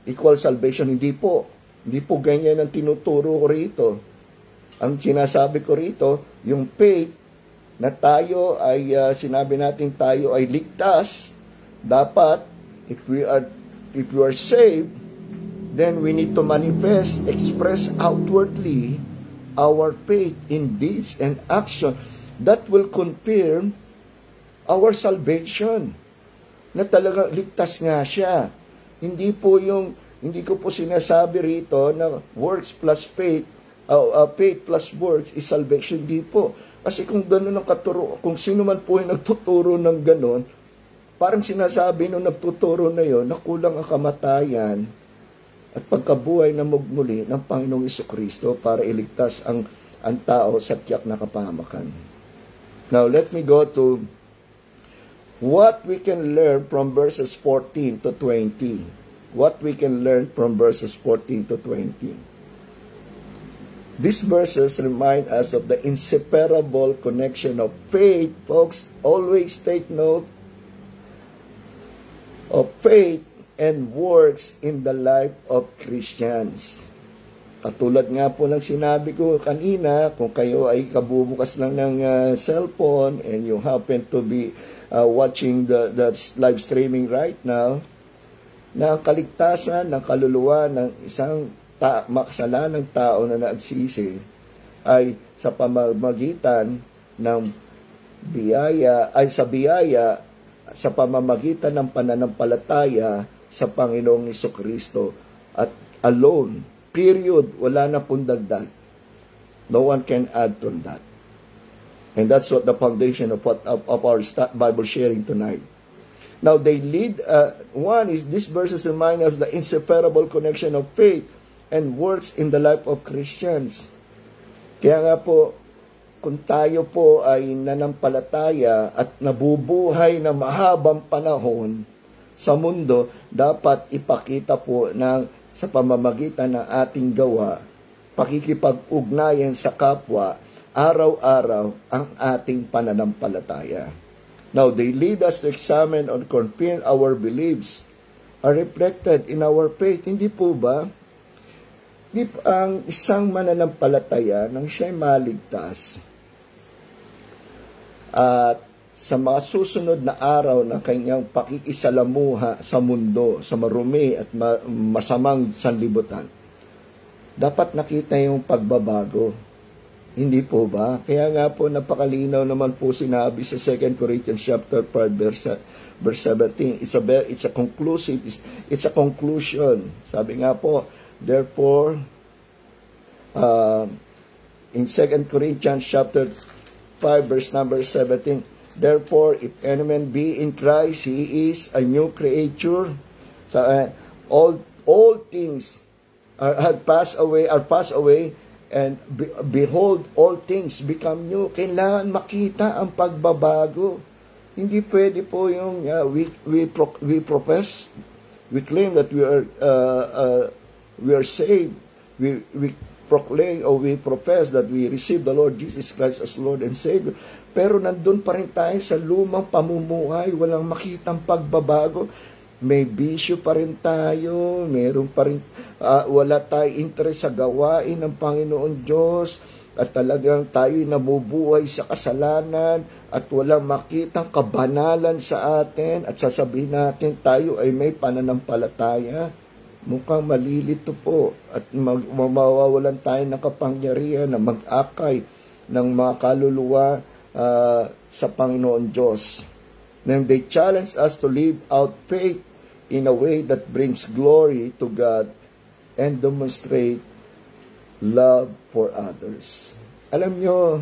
equal salvation. Hindi po. Hindi po ganyan ang tinuturo ko rito. Ang sinasabi ko rito, yung faith na tayo ay, sinabi natin tayo ay ligtas, dapat, if we are saved, then we need to manifest, express outwardly our faith in deeds and action that will confirm our salvation. Na talaga ligtas nga siya. Hindi ko po sinasabi rito na works plus faith, faith plus works is salvation. Hindi po. Kasi kung gano'n ang kung sino man po yung nagtuturo ng gano'n, parang sinasabi nung nagtuturo na yon na kulang ang kamatayan at pagkabuhay na muli ng Panginoong Jesucristo para iligtas ang tao sa tiyak na kapahamakan. Now, let me go to what we can learn from verses 14 to 20. What we can learn from verses 14 to 20. These verses remind us of the inseparable connection of faith. Folks, always take note of faith and works in the life of Christians. Katulad nga po ng sinabi ko kanina, kung kayo ay kabubukas lang ng cellphone and you happen to be watching the live streaming right now, na ang kaligtasan ng kaluluwa ng isang makasalanang tao na nagsisi ay sa pamamagitan ng biyaya, sa pamamagitan ng pananampalataya sa Panginoong Jesucristo at alone, period, wala na pong dagdag. No one can add from that. And that's what the foundation of our Bible sharing tonight. Now, they lead, one is, these verses remind us of the inseparable connection of faith and works in the life of Christians. Kaya nga po, kung tayo po ay nanampalataya at nabubuhay na mahabang panahon sa mundo, dapat ipakita po sa pamamagitan ng ating gawa, pakikipag-ugnayan sa kapwa, araw-araw ang ating pananampalataya. Now, they lead us to examine and confirm our beliefs are reflected in our faith. Hindi po ba? Ang isang mananampalataya nang siya'y maligtas at sa mga susunod na araw na kanyang pakikisalamuha sa mundo, sa marumi at masamang sanlibutan, dapat nakita yung pagbabago. Hindi po ba? Kaya nga po napakalinaw naman po sinabi sa 2 Corinthians chapter 5 verse 17. It's a conclusion. Sabi nga po, therefore, in 2 Corinthians chapter 5 verse number 17, therefore, if any man be in Christ, he is a new creature. So, all things are passed away, and behold, all things become new. Kailangan makita ang pagbabago. Hindi pwede po yung we profess, we claim that we are saved. We proclaim or we profess that we receive the Lord Jesus Christ as Lord and Savior. Pero nandun pa rin tayo sa lumang pamumuhay, walang makitang pagbabago. May bisyo pa rin tayo, meron pa rin, wala tayong interest sa gawain ng Panginoon Diyos, at talagang tayo'y nabubuhay sa kasalanan, at walang makitang kabanalan sa atin, at sasabihin natin tayo ay may pananampalataya. Mukhang malilito po, at mawawalan tayo ng kapangyarihan na mag-akay ng mga kaluluwa sa Panginoon Diyos. Then they challenge us to live out faith in a way that brings glory to God and demonstrate love for others. Alam nyo,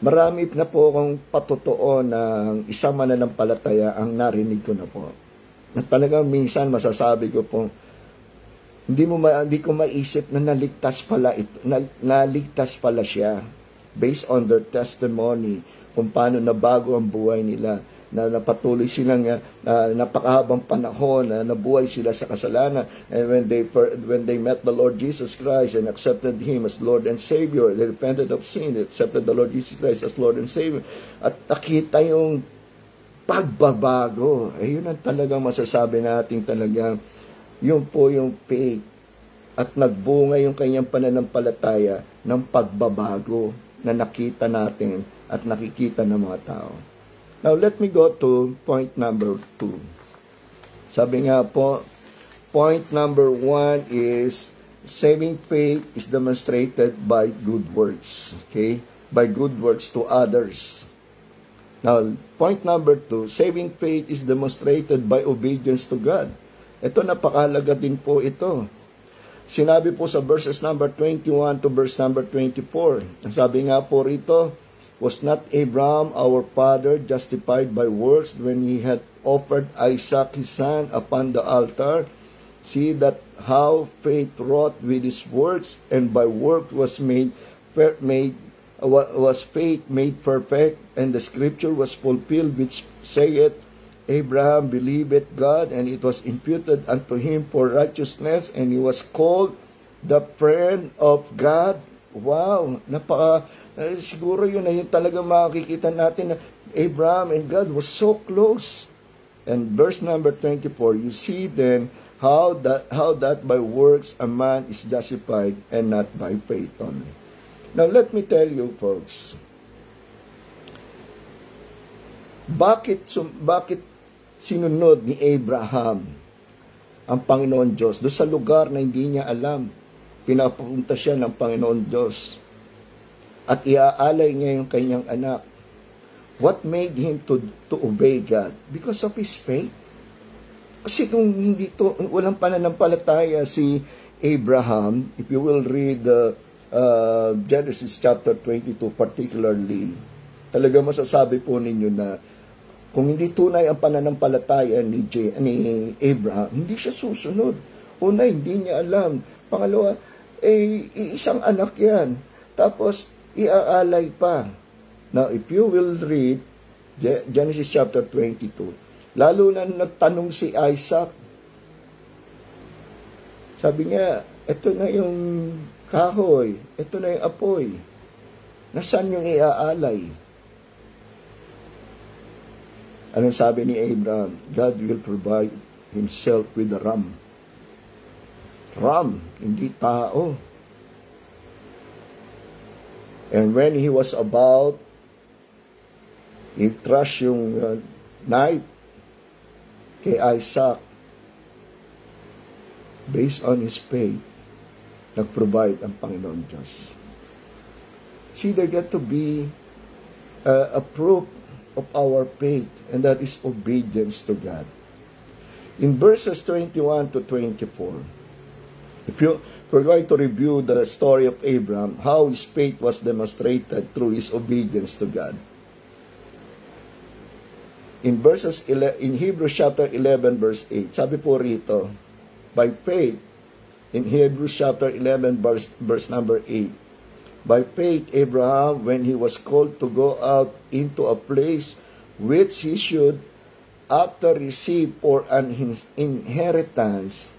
marami na po akong patotoo ng isang mananampalataya ang narinig ko na po. Na talagang minsan masasabi ko po, hindi ko maisip na naligtas pala siya based on their testimony kung paano nabago ang buhay nila, na napatuloy silang napakahabang panahon na nabuhay sila sa kasalanan, and when they met the Lord Jesus Christ and accepted Him as Lord and Savior, they repented of sin, they accepted the Lord Jesus Christ as Lord and Savior, at nakita yung pagbabago. Yun ang talagang masasabi natin talagang yun po yung faith, at nagbunga yung kanyang pananampalataya ng pagbabago na nakita natin at nakikita ng mga tao. Now, let me go to point number 2. Sabi nga po, point number 1 is saving faith is demonstrated by good works. Okay? By good works to others. Now, point number 2, saving faith is demonstrated by obedience to God. Ito, napakahalaga din po ito. Sinabi po sa verses number 21 to verse number 24. Ang sabi nga po rito, was not Abraham our father justified by works when he had offered Isaac his son upon the altar? See that how faith wrought with his works, and by work was faith made perfect, and the scripture was fulfilled which saith, Abraham believed God, and it was imputed unto him for righteousness, and he was called the friend of God. Wow! Siguro yun na yun talaga makikita natin na Abraham and God was so close. And verse number 24, you see then how that by works a man is justified and not by faith only. Now let me tell you folks, bakit sinunod ni Abraham ang Panginoon Diyos doon sa lugar na hindi niya alam? Pinapunta siya ng Panginoon Diyos at iaalay niya yung kanyang anak. What made him to obey God? Because of his faith. Kasi kung walang pananampalataya si Abraham, if you will read Genesis chapter 22 particularly, talaga masasabi po ninyo na kung hindi tunay ang pananampalataya ni Abraham, hindi siya susunod. Una, hindi niya alam. Pangalawa, isang anak yan. Tapos, iaalay pa. Now, if you will read Genesis chapter 22, lalo na nagtanong si Isaac, sabi niya, ito na yung kahoy, ito na yung apoy. Nasaan yung iaalay? Anong sabi ni Abraham? God will provide Himself with a ram. Ram, hindi tao. And when he was about, he thrust yung knife kay Isaac. Based on his faith, nag-provide ang Panginoon Diyos. See, there got to be a proof of our faith, and that is obedience to God. In verses 21 to 24, we're going to review the story of Abraham, how his faith was demonstrated through his obedience to God. In Hebrews chapter 11 verse 8, sabi po rito, by faith, in Hebrews chapter 11 verse number 8, by faith, Abraham, when he was called to go out into a place which he should after receive for an inheritance,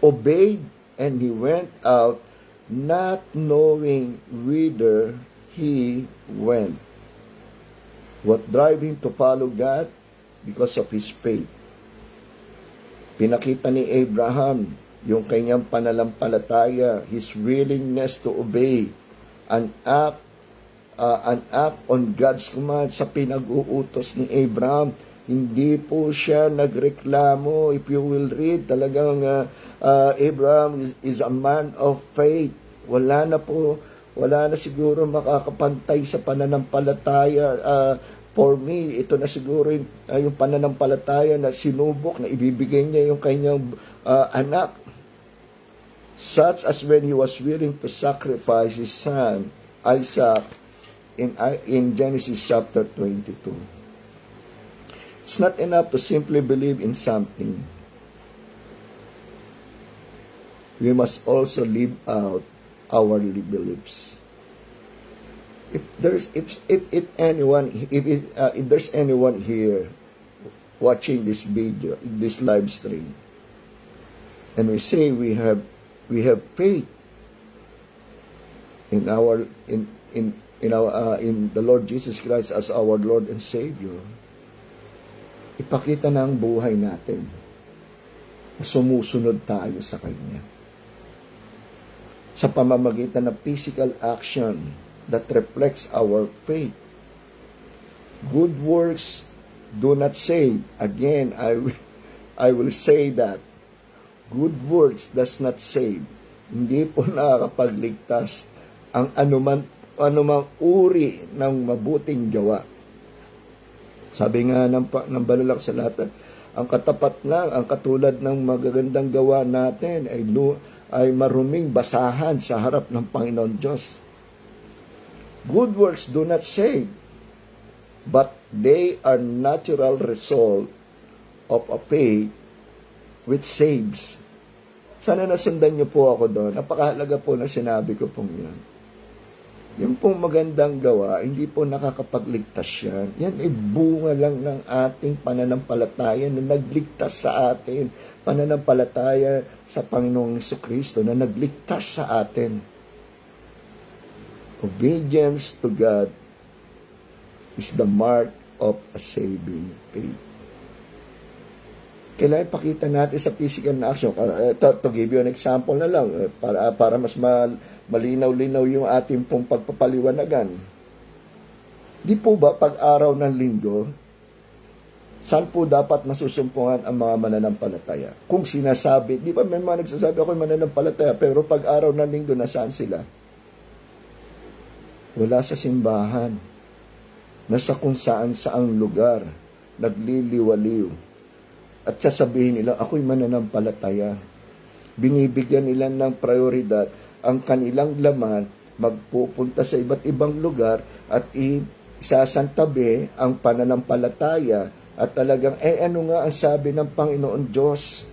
obeyed, and he went out, not knowing whither he went. What drove him to follow God? Because of his faith. Pinakita ni Abraham yung kanyang pananampalataya, his willingness to obey, an act on God's command sa pinag-uutos ni Abraham. Hindi po siya nagreklamo. If you will read, talagang Abraham is a man of faith. Wala na siguro makakapantay sa pananampalataya. For me, ito na siguro yung pananampalataya na sinubok, na ibibigay niya yung kanyang anak. such as when he was willing to sacrifice his son, Isaac, in Genesis chapter 22. It's not enough to simply believe in something. We must also live out our beliefs. If there's anyone here watching this video, this live stream, and we say we have faith in the Lord Jesus Christ as our Lord and Savior, ipakita na ang buhay natin na sumusunod tayo sa Kanya sa pamamagitan ng physical action that reflects our faith. Good works do not save. Again, I will say that good works does not save. Hindi po nakakapagligtas ang anumang uri ng mabuting gawa. Sabi nga ng Banalak sa Latan, ang katapat lang, ang katulad ng magagandang gawa natin ay maruming basahan sa harap ng Panginoon Diyos. Good works do not save, but they are natural result of a faith which saves. Sana nasundan niyo po ako doon. Napakahalaga po na sinabi ko pong yan. Yung pong magandang gawa, hindi po nakakapagligtas yan. Yan ay bunga lang ng ating pananampalataya na nagligtas sa atin. Pananampalataya sa Panginoong Jesucristo na nagligtas sa atin. Obedience to God is the mark of a saving faith. Kailangan ipakita natin sa physical na action. To give you an example na lang, para mas malinaw-linaw yung ating pong pagpapaliwanagan. Di po ba pag araw ng linggo, saan po dapat masusumpungan ang mga mananampalataya? Kung sinasabi, di ba may mga nagsasabi ako mananampalataya, pero pag araw ng linggo, nasaan sila? Wala sa simbahan. Nasa kung saan-saang lugar, nagliliwaliw. At sasabihin nila, ako'y mananampalataya. Binibigyan nila ng prioridad ang kanilang laman, magpupunta sa iba't ibang lugar at isasantabi ang pananampalataya at talagang, ano nga ang sabi ng Panginoon Diyos?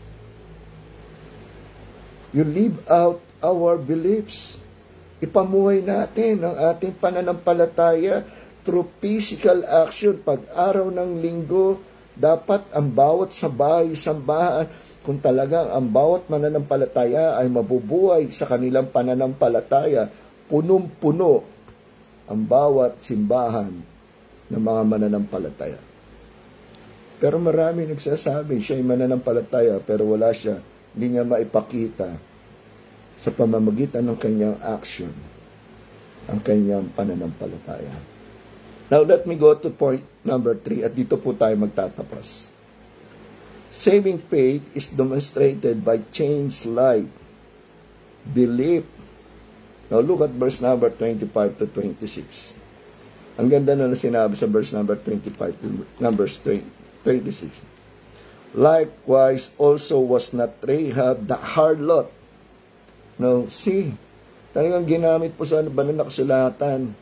You live out our beliefs. Ipamuhay natin ang ating pananampalataya through physical action. Pag araw ng linggo, dapat ang bawat sambahan, kung talagang ang bawat mananampalataya ay mabubuhay sa kanilang pananampalataya, punong-puno ang bawat simbahan ng mga mananampalataya. Pero marami nagsasabi, siya ay mananampalataya, pero wala siya, hindi niya maipakita sa pamamagitan ng kanyang action, ang kanyang pananampalataya. Now, let me go to point number 3, at dito po tayo magtatapos. Saving faith is demonstrated by changed life, belief. Now, look at verse number 25 to 26. Ang ganda na sinabi sa verse number 25 to numbers 26. Likewise, also was not Rahab the harlot. No, see, talagang ginamit po sa Banalak Sulatan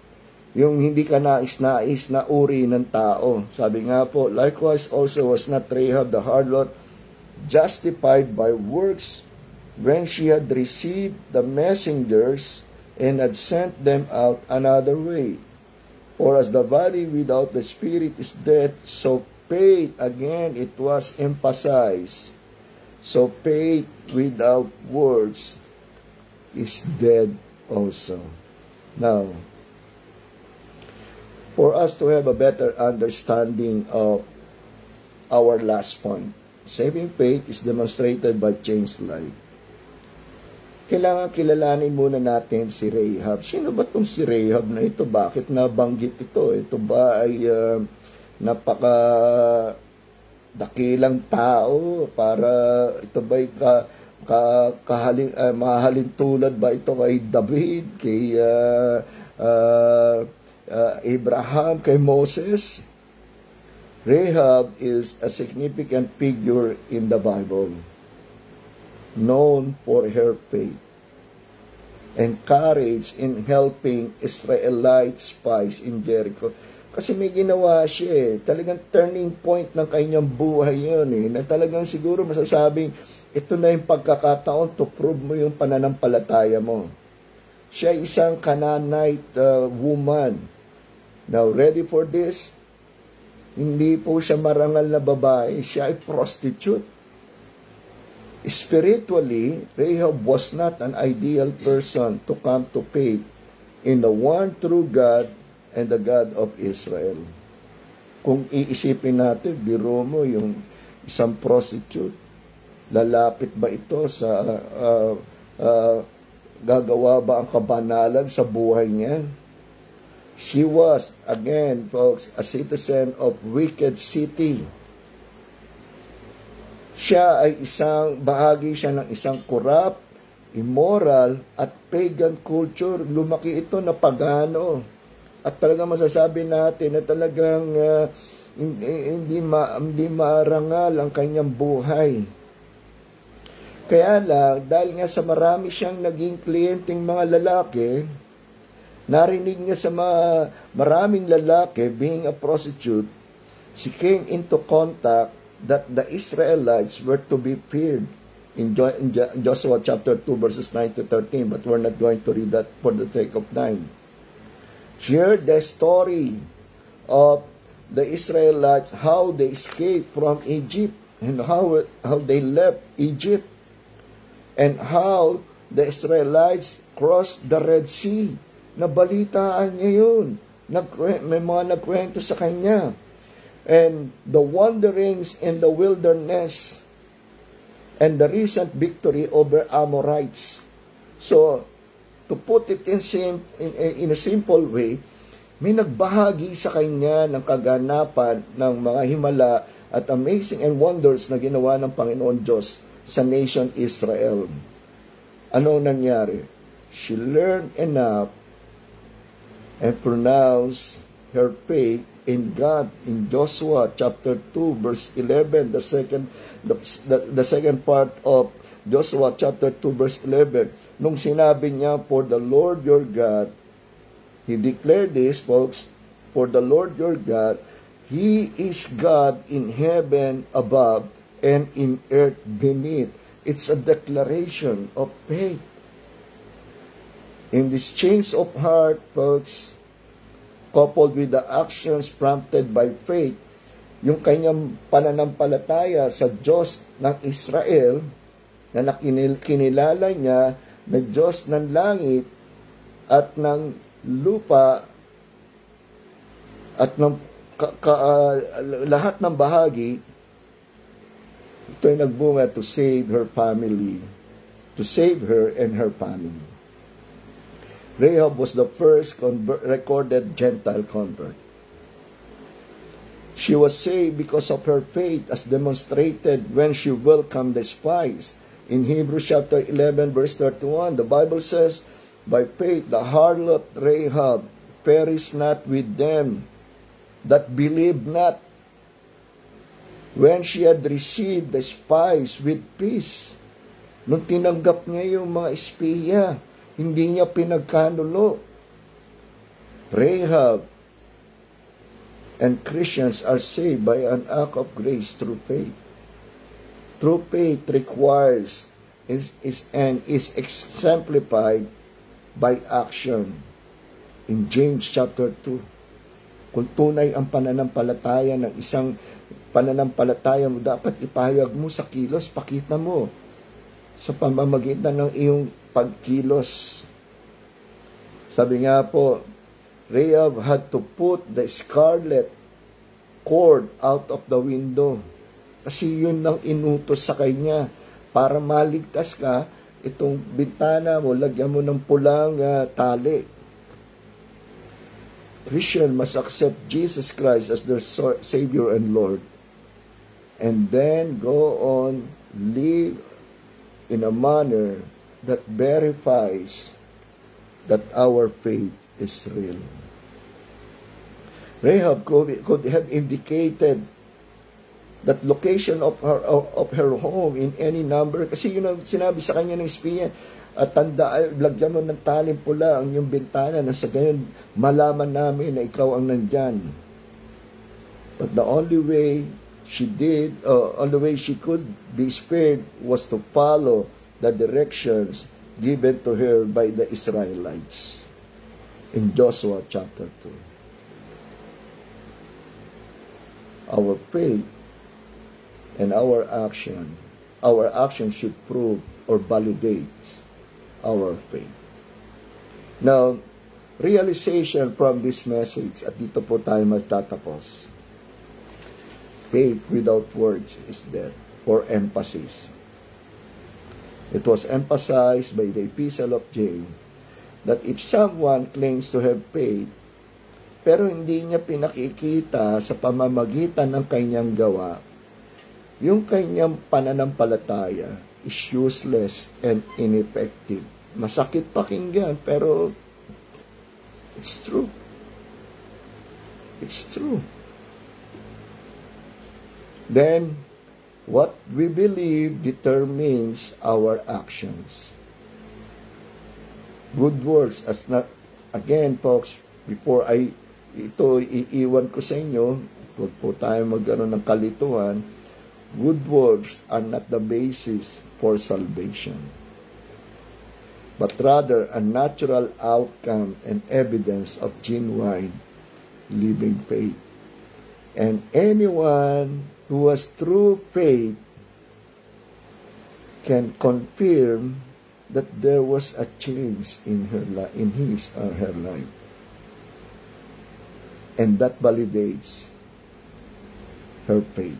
yung hindi ka nais-nais na uri ng tao. Sabi nga po, likewise also was not Rahab the harlot justified by works when she had received the messengers and had sent them out another way. For as the body without the spirit is dead, so faith, again it was emphasized, so faith without words is dead also. Now, for us to have a better understanding of our last point, saving faith is demonstrated by changed life. Kailangan kilalanin muna natin si Rahab. Sino ba itong si Rahab na ito? Bakit nabanggit ito? Ito ba ay napaka dakilang tao? Para ito ba ay mahalin tulad ba ito kay David, kay Abraham, kay Moses? Rahab is a significant figure in the Bible, known for her faith. and courage in helping Israelite spies in Jericho. Kasi may ginawa siya eh. Talagang turning point ng kanyang buhay yun eh. Na talagang siguro masasabing, ito na yung pagkakataon to prove mo yung pananampalataya mo. Siya isang Canaanite woman. Now, ready for this? Hindi po siya marangal na babae. Siya ay prostitute. Spiritually, Rahab was not an ideal person to come to faith in the one true God and the God of Israel. Kung iisipin natin, biro mo yung isang prostitute, lalapit ba ito sa gagawa ba ang kabanalan sa buhay niya? She was, again, folks, a citizen of wicked city. Siya ay bahagi siya ng isang corrupt, immoral, at pagan culture. Lumaki ito na pagano. At talagang masasabi natin na talagang hindi marangal ang kanyang buhay. Kaya lang, dahil nga sa marami siyang naging kliyenteng mga lalaki, narinig niya sa maraming lalaki, being a prostitute, she came into contact that the Israelites were to be feared in Joshua chapter 2 verses 9 to 13, but we're not going to read that for the sake of time. She heard the story of the Israelites, how they escaped from Egypt, and how they left Egypt, and how the Israelites crossed the Red Sea. Nabalitaan niya yun. May mga nagkwento sa kanya. And the wanderings in the wilderness, and the recent victory over Amorites. So, to put it in a simple way, may nagbahagi sa kanya ng kaganapan ng mga himala at amazing and wonders na ginawa ng Panginoon Diyos sa nation Israel. Ano nangyari? She learned enough and pronounced her faith in God in Joshua chapter 2 verse 11, the second part of Joshua chapter 2 verse 11. Nung sinabi niya, for the Lord your God, he declared this, folks, for the Lord your God, he is God in heaven above and in earth beneath. It's a declaration of faith. In this change of heart, folks, coupled with the actions prompted by faith, yung kanyang pananampalataya sa Diyos ng Israel, na kinilala niya na Diyos ng langit at ng lupa at ng lahat ng bahagi, ito ay nagbunga to save her family, to save her and her family. Rahab was the first recorded Gentile convert. She was saved because of her faith as demonstrated when she welcomed the spies. In Hebrews chapter 11 verse 31, the Bible says, by faith the harlot Rahab perished not with them that believed not, when she had received the spies with peace. Nung tinanggap niya yung mga espiya, hindi niya pinagkanulo. Rahab and Christians are saved by an act of grace through faith. True faith requires is exemplified by action. In James chapter 2, kung tunay ang pananampalataya ng isang pananampalataya mo, dapat ipahayag mo sa kilos, pakita mo sa pamamagitan ng iyong pagkilos. Sabi nga po, Rahab had to put the scarlet cord out of the window. Kasi yun ang inutos sa kanya. Para maligtas ka, itong bintana mo, lagyan mo ng pulang tali. Christian must accept Jesus Christ as their Savior and Lord. And then go on, live in a manner that verifies that our faith is real. Rahab could have indicated that location of her home in any number, kasi yun ang sinabi sa kanya ng espiya, At lagyan mo ng talim pula ang iyong bintana na sa gayon malaman namin na ikaw ang nandyan. But the only way she could be spared was to follow the directions given to her by the Israelites in Joshua chapter 2. Our faith and our action should prove or validate our faith. Now, realization from this message, at dito po tayo magtatapos. Faith without words is dead, or emphasis. It was emphasized by the Epistle of James that if someone claims to have faith, pero hindi niya pinakikita sa pamamagitan ng kanyang gawa, yung kanyang pananampalataya is useless and ineffective. Masakit pakinggan, pero it's true. It's true. Then, what we believe determines our actions. Good words, again folks, before ito iiwan ko sa inyo, huwag po tayo magkaroon ng kalituhan, good words are not the basis for salvation, but rather a natural outcome and evidence of genuine living faith. And anyone who has true faith can confirm that there was a change in his or her life. And that validates her faith.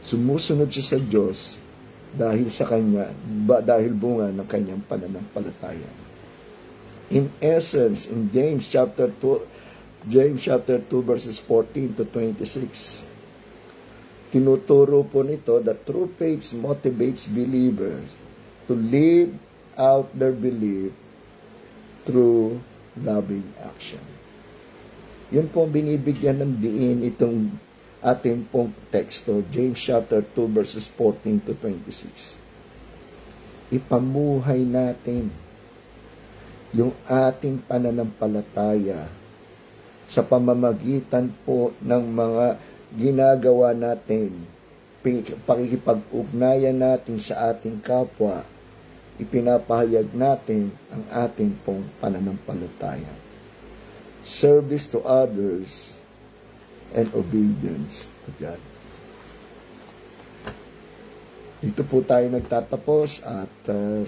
Sumusunod siya sa Diyos dahil sa kanya, dahil bunga ng kanyang pananampalataya. In essence, in James chapter 2 verses 14 to 26, tinuturo po nito that true faith motivates believers to live out their belief through loving actions. Yun po binibigyan ng diin itong ating pong teksto, James chapter 2 verses 14 to 26. Ipamuhay natin yung ating pananampalataya sa pamamagitan po ng mga ginagawa natin, pakikipag-ugnayan natin sa ating kapwa, ipinapahayag natin ang ating pong pananampalataya. Service to others and obedience to God. Dito po tayo nagtatapos at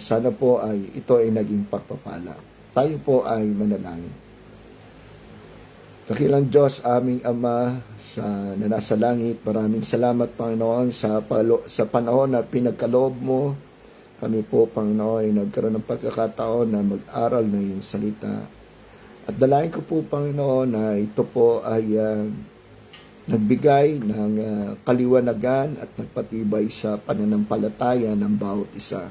sana po ay ito ay naging pagpapala. Tayo po ay manalangin. Dakilang Diyos, aming Ama na nasa langit, maraming salamat, Panginoon, sa panahon na pinagkaloob mo. Kami po, Panginoon, ay nagkaroon ng pagkakataon na mag-aral ng iyong salita. At dalayan ko po, Panginoon, na ito po ay nagbigay ng kaliwanagan at nagpatibay sa pananampalataya ng bawat isa.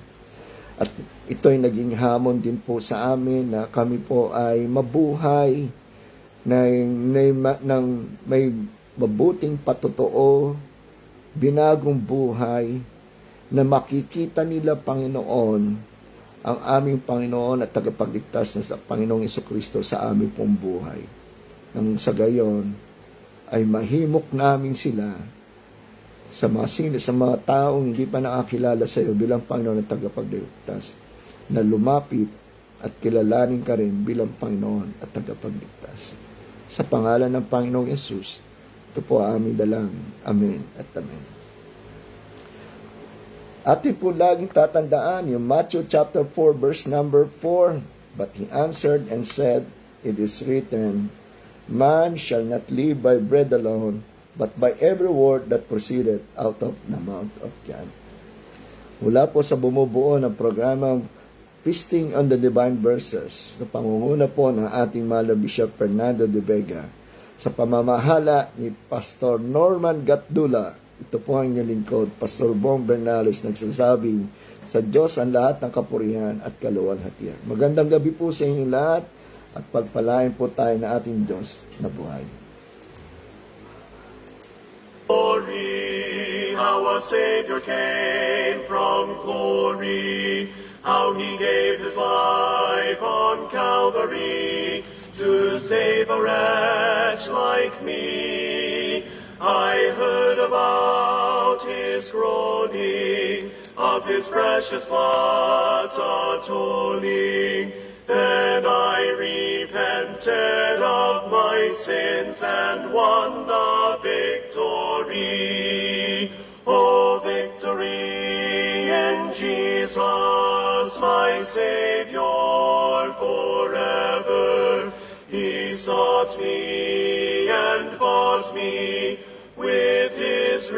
At ito ay naging hamon din po sa amin na kami po ay mabuhay ng may mabuting patotoo, binagong buhay, na makikita nila, Panginoon, ang aming Panginoon at tagapagligtas na sa Panginoong Jesucristo sa aming pong buhay. Nang sa gayon, ay mahimok namin sila sa mga taong hindi pa nakakilala sa iyo bilang Panginoon at tagapagligtas, na lumapit at kilalanin ka rin bilang Panginoon at tagapagligtas. Sa pangalan ng Panginoong Yesus, ito po aming dalang. Amen at amen. Atin po laging tatandaan yung Matthew chapter 4 verse number 4. But he answered and said, it is written, man shall not live by bread alone, but by every word that proceeded out of the mouth of God. Mula po sa bumubuo ng programang Feasting on the Divine Verses, sa pangunguna po ng ating mahal na Bishop Fernando de Vega, sa pamamahala ni Pastor Norman Gatdula, ito po ang inyong lingkod, Pastor Bong Bernales, nagsasabing, sa Diyos ang lahat ng kapurihan at kaluwalhatian. Magandang gabi po sa inyong lahat at pagpalain po tayo na ating Diyos na buhay. Glory how a Savior came from glory, how he gave his life on Calvary to save a wretch like me. I heard about his groaning, of his precious blood's atoning. Then I repented of my sins and won the victory. Oh, victory in Jesus, my Savior forever. He sought me and bought me with his